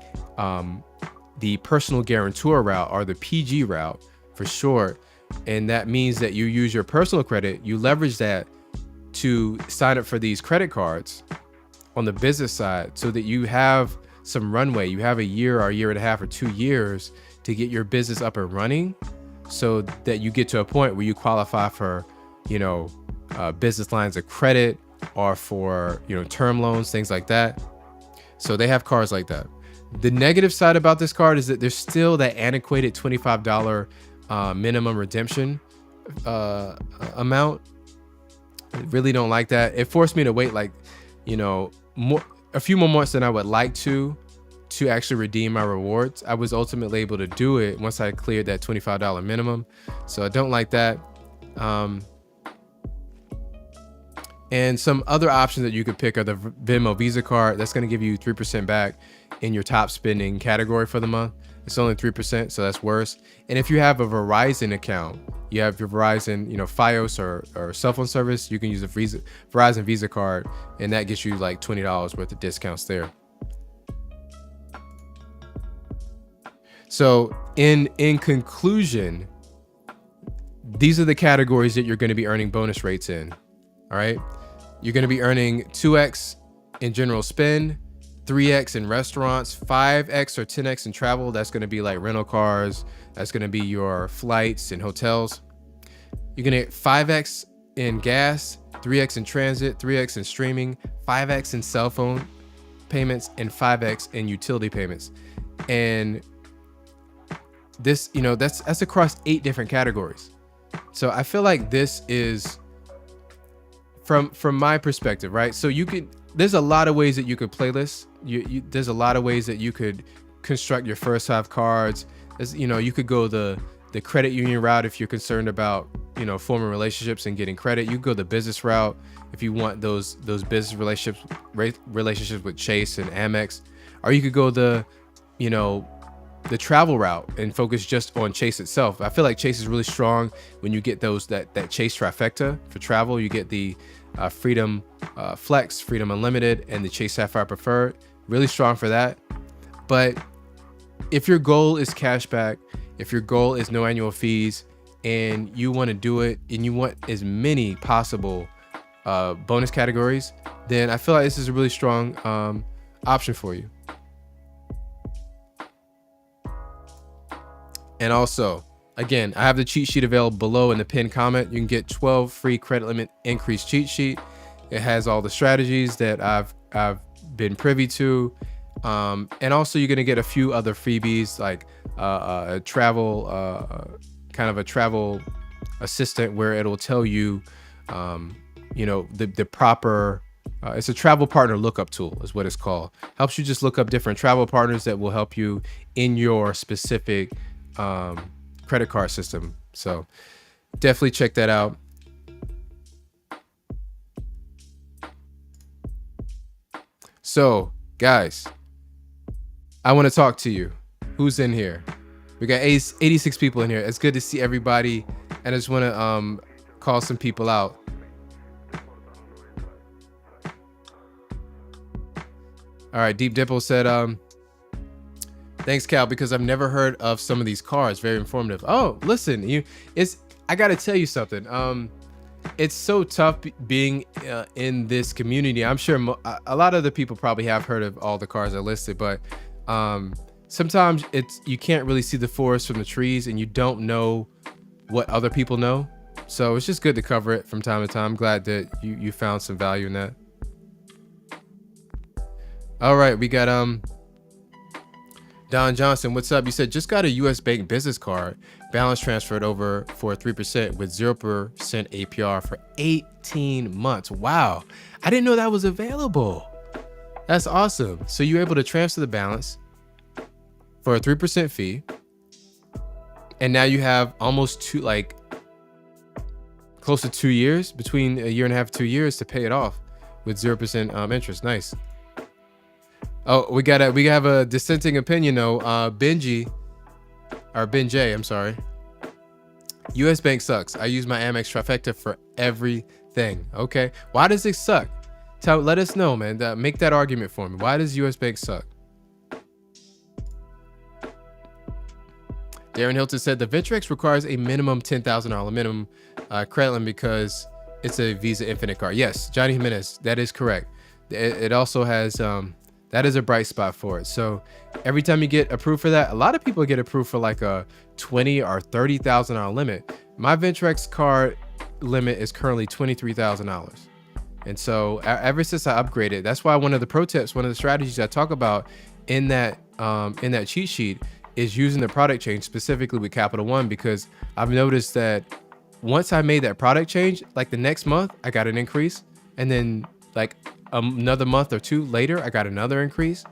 Speaker 1: personal guarantor route, or the PG route for short. And that means that you use your personal credit, you leverage that to sign up for these credit cards on the business side, so that you have some runway. You have a year or a year and a half or 2 years to get your business up and running, so that you get to a point where you qualify for, you know, business lines of credit, or for, you know, term loans, things like that. So they have cards like that. The negative side about this card is that there's still that antiquated $25 minimum redemption amount. I really don't like that. It forced me to wait, like, you know, a few more months than I would like to actually redeem my rewards. I was ultimately able to do it once I cleared that $25 minimum. So I don't like that. And some other options that you could pick are the Venmo Visa card. That's going to give you 3% back in your top spending category for the month. It's only 3%, so that's worse. And if you have a Verizon account, you have your Verizon, you know, FiOS or cell phone service, you can use a Verizon Visa card, and that gets you like $20 worth of discounts there. So in conclusion, these are the categories that you're going to be earning bonus rates in. All right. You're going to be earning 2x in general spend, 3x in restaurants, 5x or 10x in travel. That's going to be like rental cars. That's going to be your flights and hotels. You're going to get 5x in gas, 3x in transit, 3x in streaming, 5x in cell phone payments, and 5x in utility payments. And this, you know, that's across 8 different categories. So I feel like this is, from my perspective, right? So there's a lot of ways that you could play this. There's a lot of ways that you could construct your first half cards. You know, you could go the credit union route if you're concerned about, you know, forming relationships and getting credit. You could go the business route if you want those business relationships with Chase and Amex, or you could go the travel route and focus just on Chase itself. I feel like Chase is really strong when you get that Chase trifecta for travel. You get the Freedom Flex, Freedom Unlimited, and the Chase Sapphire Preferred. Really strong for that. But if your goal is cashback, if your goal is no annual fees, and you want to do it and you want as many possible bonus categories, then I feel like this is a really strong option for you. And also, again, I have the cheat sheet available below in the pinned comment. You can get 12 free credit limit increase cheat sheet. It has all the strategies that I've been privy to. And also you're going to get a few other freebies, like a travel, kind of a travel assistant, where it'll tell you, you know, the proper It's a travel partner lookup tool is what it's called. Helps you just look up different travel partners that will help you in your specific credit card system. So definitely check that out. So guys, I want to talk to you. Who's in here? We got 86 people in here. It's good to see everybody. And I just want to call some people out. All right, Deep Dipple said, thanks, Cal, because I've never heard of some of these cards. Very informative. Oh, listen, I got to tell you something. It's so tough being in this community. I'm sure a lot of the people probably have heard of all the cards I listed, but sometimes you can't really see the forest from the trees, and you don't know what other people know. So it's just good to cover it from time to time. I'm glad that you found some value in that. All right, we got Don Johnson. What's up? You said just got a U.S. Bank business card, balance transferred over for 3% with 0% APR for 18 months. Wow, I didn't know that was available. That's awesome. So you're able to transfer the balance for a 3% fee, and now you have almost close to 2 years, between a year and a half, 2 years to pay it off with 0% interest. Nice. Oh, we have a dissenting opinion though. Benji, I'm sorry. U.S. Bank sucks. I use my Amex trifecta for everything. Okay, why does it suck? Let us know, man. Make that argument for me. Why does U.S. Bank suck? Darren Hilton said the Ventrex requires a minimum $10,000 minimum credit limit because it's a Visa Infinite card. Yes, Johnny Jimenez, that is correct. It also has that is a bright spot for it. So every time you get approved for that, a lot of people get approved for like a $20,000 or $30,000 limit. My Ventrex card limit is currently $23,000. And so ever since I upgraded, that's why one of the pro tips, one of the strategies I talk about in that cheat sheet is using the product change specifically with Capital One, because I've noticed that once I made that product change, like the next month I got an increase, and then like another month or two later I got another increase.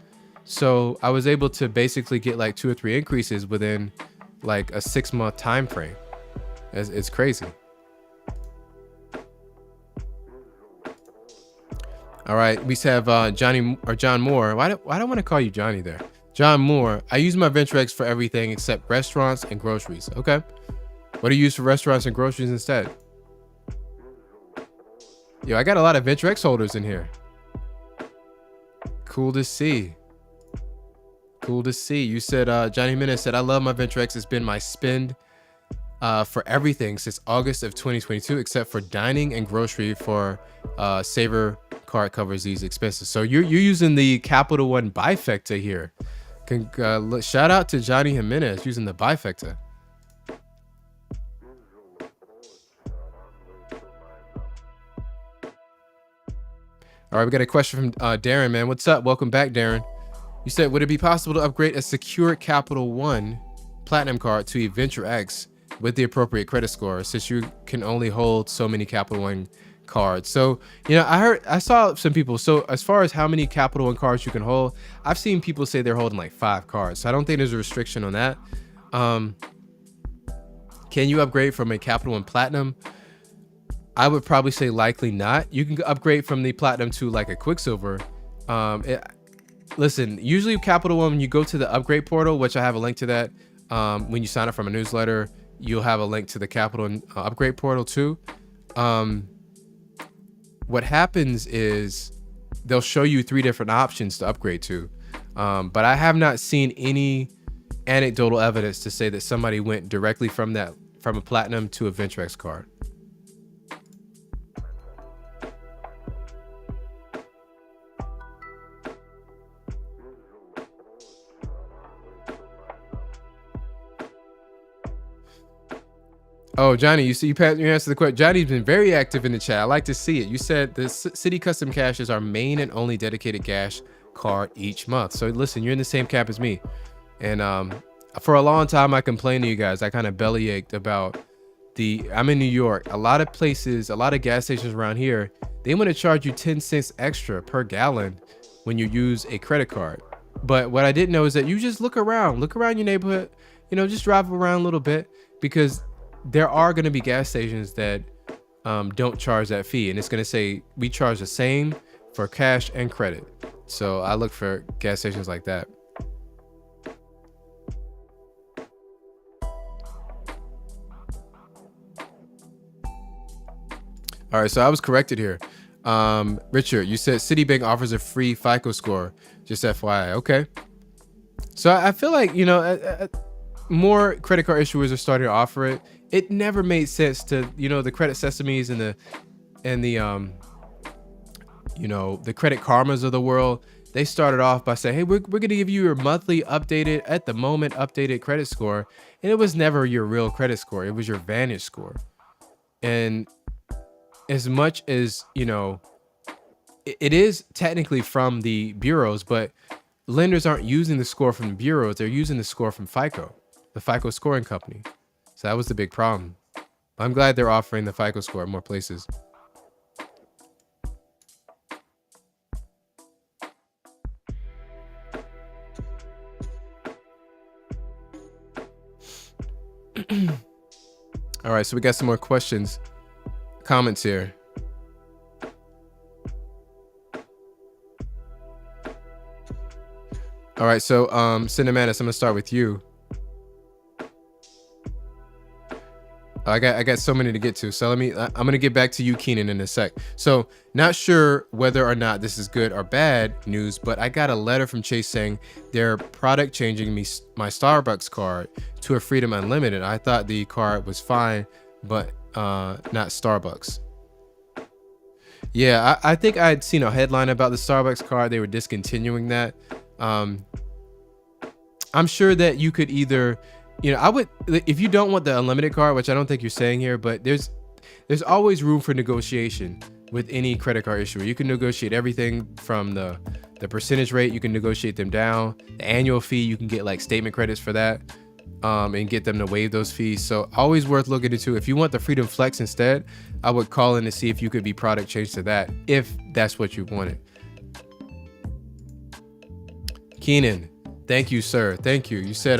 Speaker 1: So I was able to basically get like 2 or 3 increases within like a 6-month time frame. It's crazy. All right, we have John Moore. Why do I want to call you Johnny there? John Moore. I use my Ventrex for everything except restaurants and groceries. Okay, what do you use for restaurants and groceries instead? Yo, I got a lot of Ventrex holders in here. Cool to see. Cool to see. You said, Johnny Jimenez said, I love my Ventrex. It's been my spend for everything since August of 2022, except for dining and grocery. For Saver card covers these expenses. So you're using the Capital One bifecta here. Shout out to Johnny Jimenez using the bifecta. All right, we got a question from Darren, man. What's up? Welcome back, Darren. You said, would it be possible to upgrade a secure Capital One Platinum card to a Ventrex with the appropriate credit score, since you can only hold so many Capital One cards? So, I saw some people. So as far as how many Capital One cards you can hold, I've seen people say they're holding like 5 cards. So I don't think there's a restriction on that. Can you upgrade from a Capital One Platinum? I would probably say likely not. You can upgrade from the Platinum to like a Quicksilver. Listen, usually Capital One, when you go to the upgrade portal, which I have a link to that, when you sign up from a newsletter, you'll have a link to the Capital One upgrade portal too. What happens is they'll show you 3 different options to upgrade to. But I have not seen any anecdotal evidence to say that somebody went directly from a Platinum to a Ventrex card. Oh, Johnny, you answered the question. Johnny's been very active in the chat. I like to see it. You said the Citi Custom Cash is our main and only dedicated cash card each month. So listen, you're in the same camp as me. And for a long time, I complained to you guys. I kind of bellyached about I'm in New York. A lot of places, a lot of gas stations around here, they want to charge you 10 cents extra per gallon when you use a credit card. But what I didn't know is that you just look around your neighborhood, just drive around a little bit, because there are going to be gas stations that don't charge that fee. And it's going to say we charge the same for cash and credit. So I look for gas stations like that. All right, so I was corrected here. Richard, you said Citibank offers a free FICO score. Just FYI. Okay. So I feel like, more credit card issuers are starting to offer it. It never made sense to, the Credit Sesames and the Credit Karmas of the world. They started off by saying, hey, we're going to give you your monthly updated, at the moment updated credit score. And it was never your real credit score. It was your Vantage score. And as much as, it is technically from the bureaus, but lenders aren't using the score from the bureaus. They're using the score from FICO, the FICO scoring company. So that was the big problem. I'm glad they're offering the FICO score in more places. All right, so we got some more questions, comments here. All right, so Cinematis, I'm gonna start with you. I got so many to get to, so I'm gonna get back to you, Keenan, in a sec. So not sure whether or not this is good or bad news, but I got a letter from Chase saying they're product changing my Starbucks card to a Freedom Unlimited. I thought the card was fine, but not Starbucks. Yeah, I think I'd seen a headline about the Starbucks card. They were discontinuing that. I'm sure that you could either, I would, if you don't want the unlimited card, which I don't think you're saying here, but there's always room for negotiation with any credit card issuer. You can negotiate everything from the percentage rate. You can negotiate them down. The annual fee, you can get like statement credits for that, and get them to waive those fees. So always worth looking into. If you want the Freedom Flex instead, I would call in to see if you could be product changed to that, if that's what you wanted. Keenan, thank you, sir. Thank you. You said,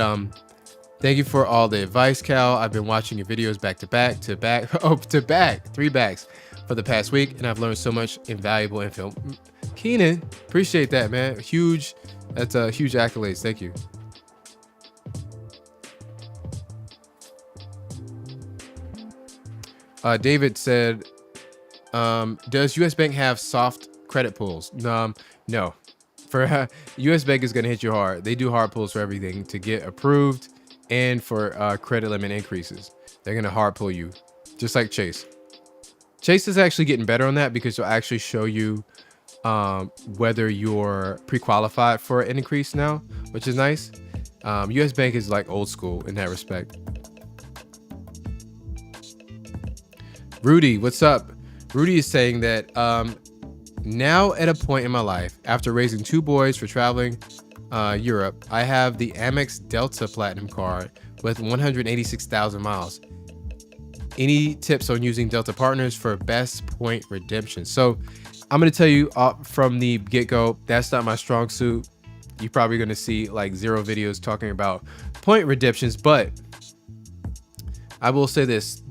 Speaker 1: thank you for all the advice, Cal. I've been watching your videos back to back, 3 backs for the past week, and I've learned so much invaluable info. Keenan, appreciate that, man. That's huge accolades. Thank you. David said, does US Bank have soft credit pulls? No. For US Bank is going to hit you hard. They do hard pulls for everything to get approved and for credit limit increases. They're going to hard pull you, just like Chase. Chase is actually getting better on that because they'll actually show you whether you're pre-qualified for an increase now, which is nice. US Bank is like old school in that respect. Rudy, what's up? Rudy is saying that now at a point in my life, after raising 2 boys for traveling Europe, I have the Amex Delta Platinum card with 186,000 miles. Any tips on using Delta Partners for best point redemption? So I'm going to tell you from the get-go, that's not my strong suit. You're probably going to see like 0 videos talking about point redemptions, but I will say this.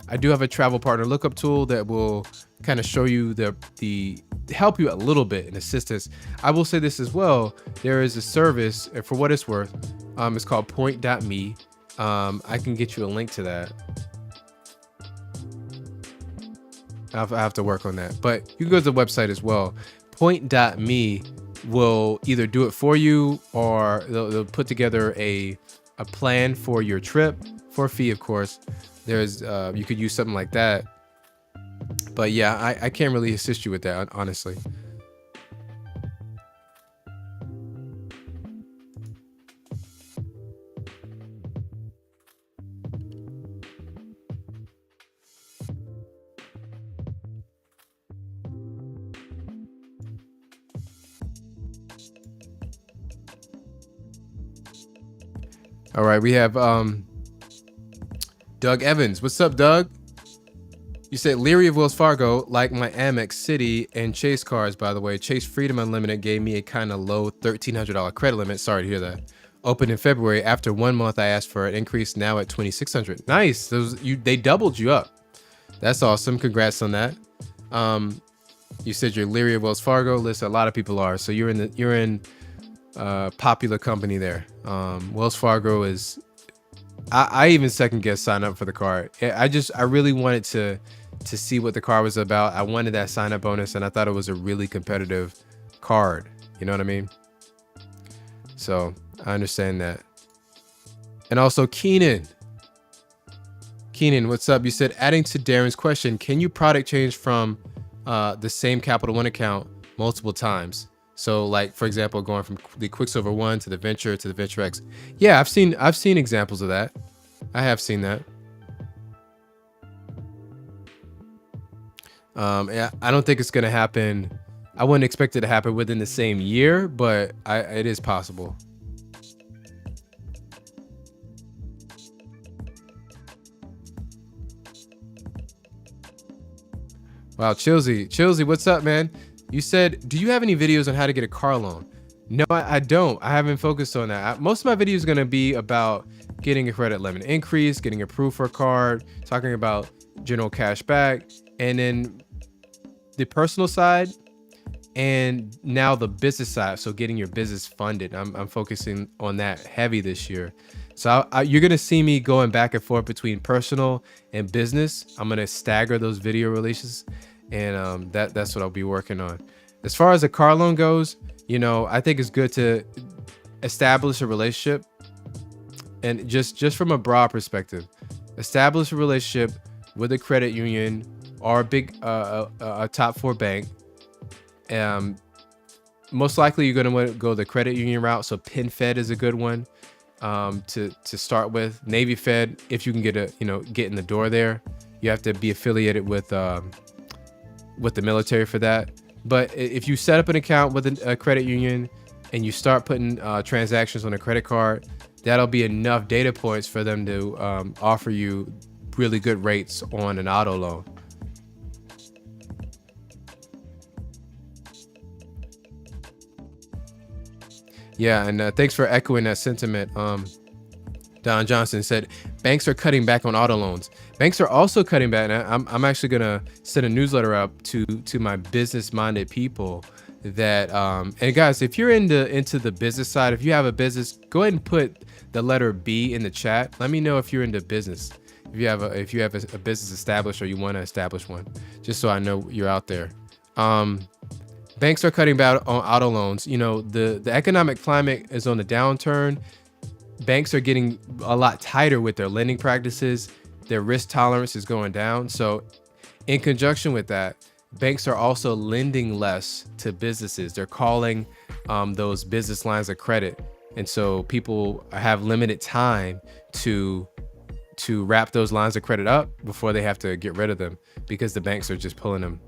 Speaker 1: I do have a travel partner lookup tool that will kind of show you the help you a little bit in assistance. I will say this as well. There is a service, for what it's worth. It's called point.me. I can get you a link to that. I have to work on that, but you can go to the website as well. Point.me will either do it for you, or they'll put together a plan for your trip for a fee, of course. There's you could use something like that, but yeah, I can't really assist you with that, honestly. All right, we have Doug Evans, what's up, Doug? You said leery of Wells Fargo, like my Amex, Citi, and Chase cards, by the way. Chase Freedom Unlimited gave me a kind of low $1,300 credit limit. Sorry to hear that. Opened in February. After 1 month, I asked for an increase, now at $2,600. Nice. They doubled you up. That's awesome. Congrats on that. You said you're leery of Wells Fargo. Listen, a lot of people are. So you're in popular company there. Wells Fargo is... I even second guess sign up for the card. I really wanted to see what the card was about. I wanted that sign up bonus, and I thought it was a really competitive card. You know what I mean? So I understand that. And also Keenan, what's up? You said, adding to Darren's question, can you product change from the same Capital One account multiple times? So like, for example, going from the Quicksilver One to the Venture to the Venture X. Yeah, I've seen examples of that. I have seen that. Yeah, I don't think it's gonna happen. I wouldn't expect it to happen within the same year, but it is possible. Wow, Chilsey, what's up, man? You said, do you have any videos on how to get a car loan? No, I don't. I haven't focused on that. Most of my videos are going to be about getting a credit limit increase, getting approved for a card, talking about general cash back, and then the personal side, and now the business side. So getting your business funded. I'm focusing on that heavy this year. So you're going to see me going back and forth between personal and business. I'm going to stagger those video releases, and that's what I'll be working on. As far as a car loan goes, you know, I think it's good to establish a relationship, and just from a broad perspective, establish a relationship with a credit union or a top 4 bank. Most likely you're going to want to go the credit union route. So PenFed is a good one to start with. Navy Fed, if you can get in the door there. You have to be affiliated with the military for that. But if you set up an account with a credit union and you start putting transactions on a credit card, that'll be enough data points for them to offer you really good rates on an auto loan. Yeah, and thanks for echoing that sentiment. Don Johnson said, banks are cutting back on auto loans. Banks are also cutting back. And I'm actually gonna send a newsletter up to my business-minded people that and guys, if you're into the business side, if you have a business, go ahead and put the letter B in the chat. Let me know if you're into business. If you have a business established or you want to establish one, just so I know you're out there. Banks are cutting back on auto loans. You know, the economic climate is on the downturn. Banks are getting a lot tighter with their lending practices. Their risk tolerance is going down. So in conjunction with that, banks are also lending less to businesses. They're calling those business lines of credit. And so people have limited time to wrap those lines of credit up before they have to get rid of them because the banks are just pulling them.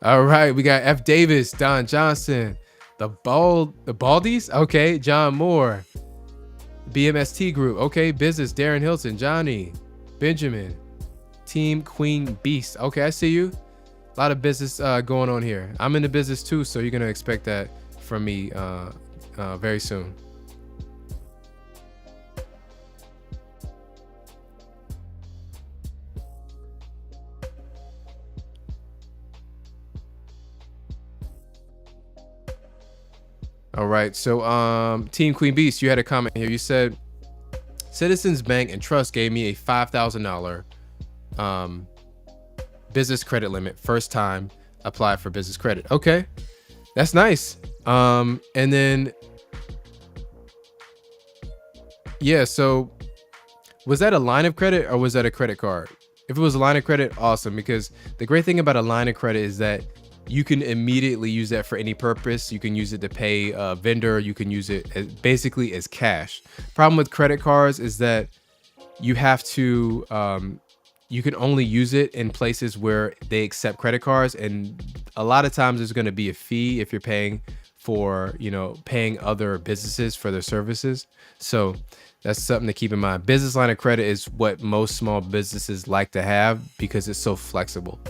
Speaker 1: All right, we got F. Davis, Don Johnson, the Baldies, okay, John Moore, BMST Group, okay, Business, Darren Hilton, Johnny, Benjamin, Team Queen Beast, okay, I see you. A lot of business going on here. I'm in the business too, so you're gonna expect that from me very soon. All right, so Team Queen Beast, you had a comment here. You said Citizens Bank and Trust gave me a $5,000 business credit limit. First time apply for business credit. Okay, that's nice. And then yeah, so was that a line of credit or was that a credit card? If it was a line of credit, awesome, because the great thing about a line of credit is that you can immediately use that for any purpose. You can use it to pay a vendor. You can use it basically as cash. Problem with credit cards is that you have to, you can only use it in places where they accept credit cards. And a lot of times there's going to be a fee if you're paying for, paying other businesses for their services. So That's something to keep in mind. Business line of credit is what most small businesses like to have because it's so flexible.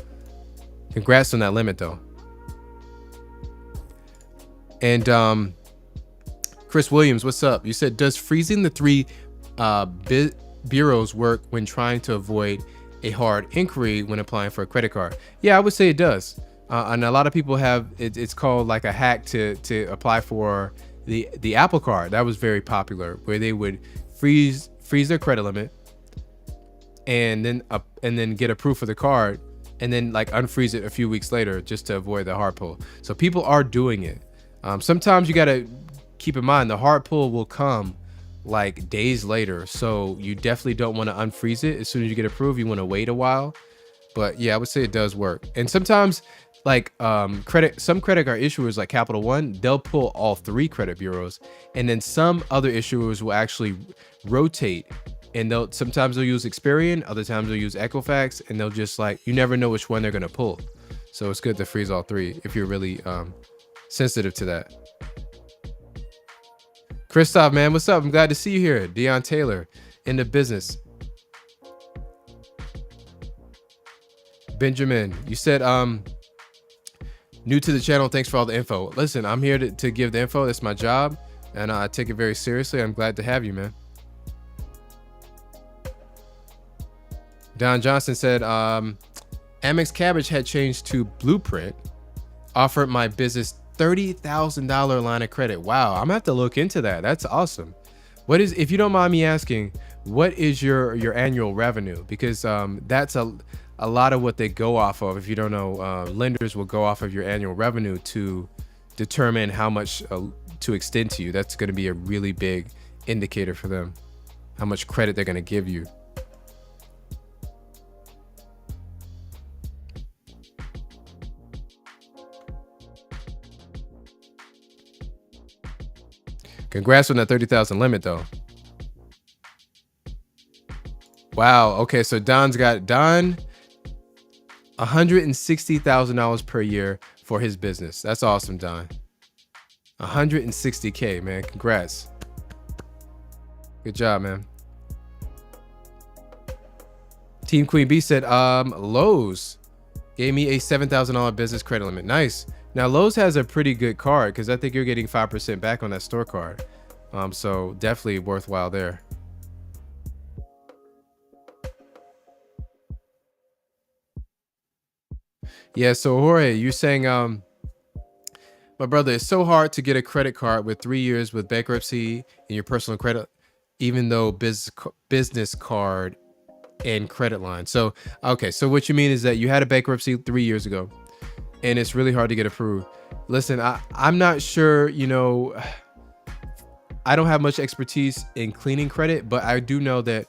Speaker 1: Congrats on that limit though. And Chris Williams, what's up? You said, does freezing the three bureaus work when trying to avoid a hard inquiry when applying for a credit card? Yeah, I would say it does. And a lot of people have it's called like a hack to apply for the Apple Card. That was very popular, where they would freeze their credit limit and then get a proof of the card and then like unfreeze it a few weeks later just to avoid the hard pull. So people are doing it. Sometimes you got to keep in mind the hard pull will come like days later. So you definitely don't want to unfreeze it as soon as you get approved. You want to wait a while. But yeah, I would say it does work. And sometimes like some credit card issuers like Capital One, they'll pull all three credit bureaus. And then some other issuers will actually rotate, and sometimes they'll use Experian, other times they'll use Equifax, and they'll just like, you never know which one they're going to pull. So it's good to freeze all three if you're really sensitive to that. Christoph, man, what's up? I'm glad to see you here. Deion Taylor in the business. Benjamin, you said new to the channel, thanks for all the info. Listen, I'm here to give the info. That's my job, and I take it very seriously. I'm glad to have you, man. Don Johnson said Amex Cabbage had changed to Blueprint, offered my business $30,000 line of credit. Wow, I'm gonna have to look into that. That's awesome. What is, if you don't mind me asking, what is your annual revenue? Because that's a lot of what they go off of. If you don't know, lenders will go off of your annual revenue to determine how much to extend to you. That's going to be a really big indicator for them, how much credit they're going to give you. Congrats on that 30,000 limit though. Wow. Okay. So Don $160,000 per year for his business. That's awesome, Don. 160K, man. Congrats. Good job, man. Team Queen B said, Lowe's gave me a $7,000 business credit limit. Nice. Now Lowe's has a pretty good card because I think you're getting 5% back on that store card. So definitely worthwhile there. Yeah, so Jorge, you're saying, my brother, it's so hard to get a credit card with 3 years with bankruptcy and your personal credit, even though business card and credit line. So, okay, so what you mean is that you had a bankruptcy 3 years ago, and it's really hard to get approved. Listen, I'm not sure, you know, I don't have much expertise in cleaning credit, but I do know that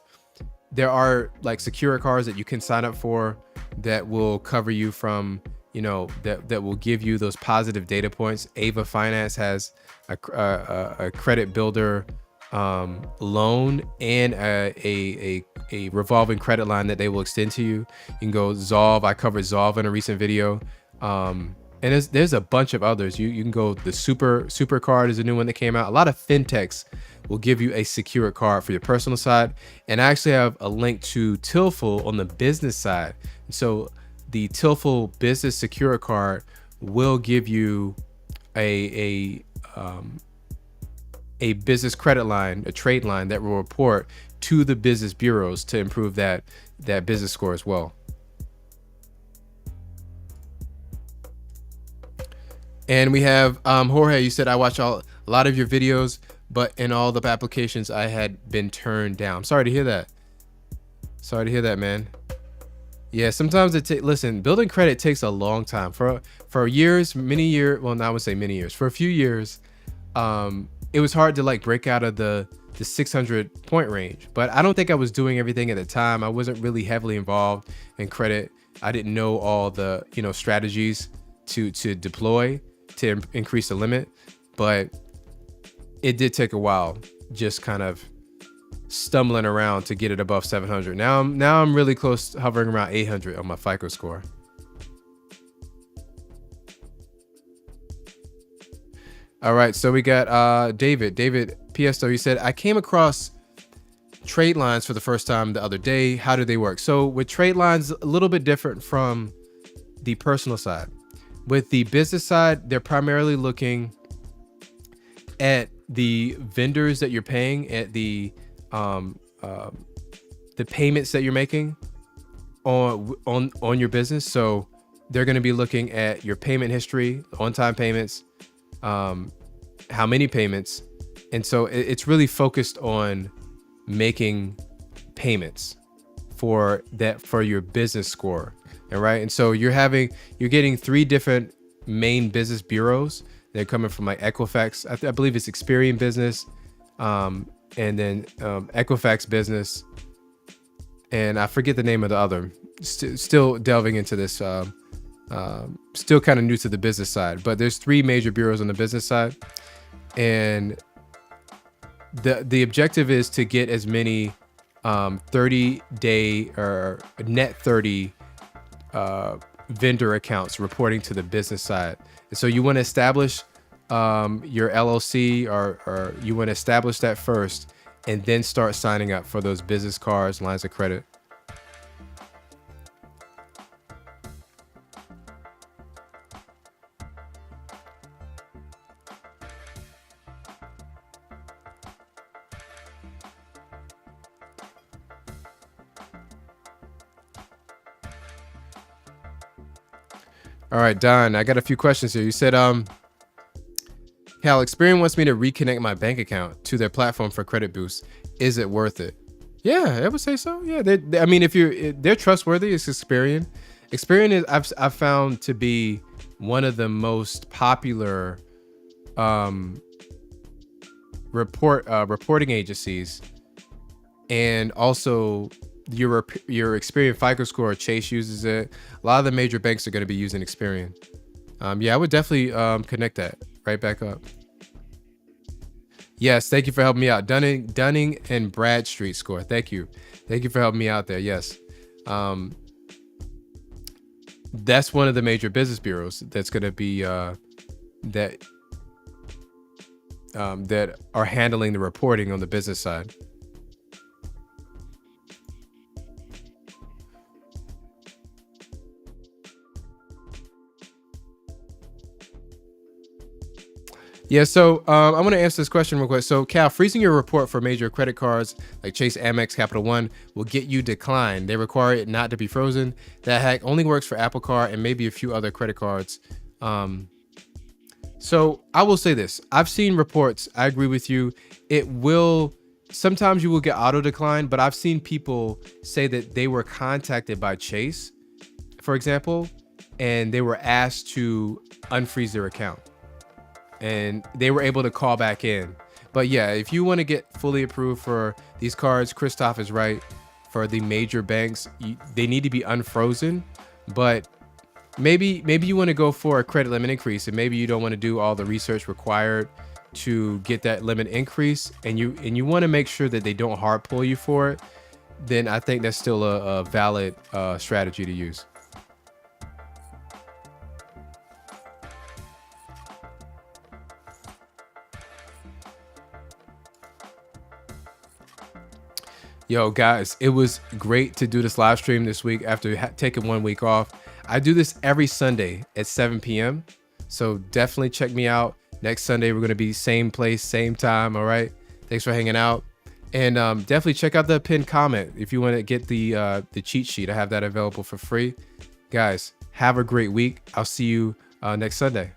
Speaker 1: there are like secure cards that you can sign up for that will cover you from, you know, that will give you those positive data points. Ava Finance has a credit builder loan and a revolving credit line that they will extend to you. You can go Zolve. I covered Zolve in a recent video. And there's a bunch of others. You can go, the super card is a new one that came out. A lot of fintechs will give you a secure card for your personal side. And I actually have a link to Tilful on the business side. So the Tilful business secure card will give you a business credit line, a trade line that will report to the business bureaus to improve that business score as well. And we have Jorge, you said, I watch a lot of your videos, but in all the applications I had been turned down. Sorry to hear that. Sorry to hear that, man. Yeah, sometimes listen, building credit takes a long time. For years, many years, well, I would say many years. For a few years, it was hard to like break out of the 600 point range, but I don't think I was doing everything at the time. I wasn't really heavily involved in credit. I didn't know all the, you know, strategies to deploy to increase the limit, but it did take a while, just kind of stumbling around to get it above 700. Now I'm really close, hovering around 800 on my FICO score. All right, so we got David Piesto. He said, I came across trade lines for the first time the other day. How do they work? So with trade lines, a little bit different from the personal side. With the business side, they're primarily looking at the vendors that you're paying, at the payments that you're making on your business. So they're going to be looking at your payment history, on-time payments, how many payments. And so it's really focused on making payments for your business score. All right. And so you're getting 3 different main business bureaus. They're coming from like Equifax. I believe it's Experian Business, and then Equifax Business. And I forget the name of the other. Still delving into this. Still kind of new to the business side, but there's 3 major bureaus on the business side. And the objective is to get as many 30-day or net 30 vendor accounts reporting to the business side. And so you want to establish your LLC or you want to establish that first, and then start signing up for those business cards, lines of credit. All right, Don, I got a few questions here. You said, Cal, Experian wants me to reconnect my bank account to their platform for credit boost. Is it worth it? Yeah, I would say so. Yeah, I mean, they're trustworthy. It's Experian. Experian is I've found to be one of the most popular reporting agencies, and also your Experian FICO score. Chase uses it. A lot of the major banks are going to be using Experian. Yeah, I would definitely connect that right back up. Yes, thank you for helping me out. Dunning and Bradstreet score. Thank you for helping me out there. Yes, that's one of the major business bureaus that's going to be that are handling the reporting on the business side. Yeah, so I want to answer this question real quick. So, Cal, freezing your report for major credit cards like Chase, Amex, Capital One will get you declined. They require it not to be frozen. That hack only works for Apple Card and maybe a few other credit cards. So I will say this. I've seen reports. I agree with you. Sometimes you will get auto decline, but I've seen people say that they were contacted by Chase, for example, and they were asked to unfreeze their account, and they were able to call back in. But yeah, if you want to get fully approved for these cards, Christoph is right. For the major banks, they need to be unfrozen. But maybe you want to go for a credit limit increase, and maybe you don't want to do all the research required to get that limit increase, and you want to make sure that they don't hard pull you for it. Then I think that's still a valid strategy to use. Yo, guys, it was great to do this live stream this week after taking 1 week off. I do this every Sunday at 7 p.m. So definitely check me out. Next Sunday, we're going to be same place, same time. All right. Thanks for hanging out. And definitely check out the pinned comment if you want to get the cheat sheet. I have that available for free. Guys, have a great week. I'll see you next Sunday.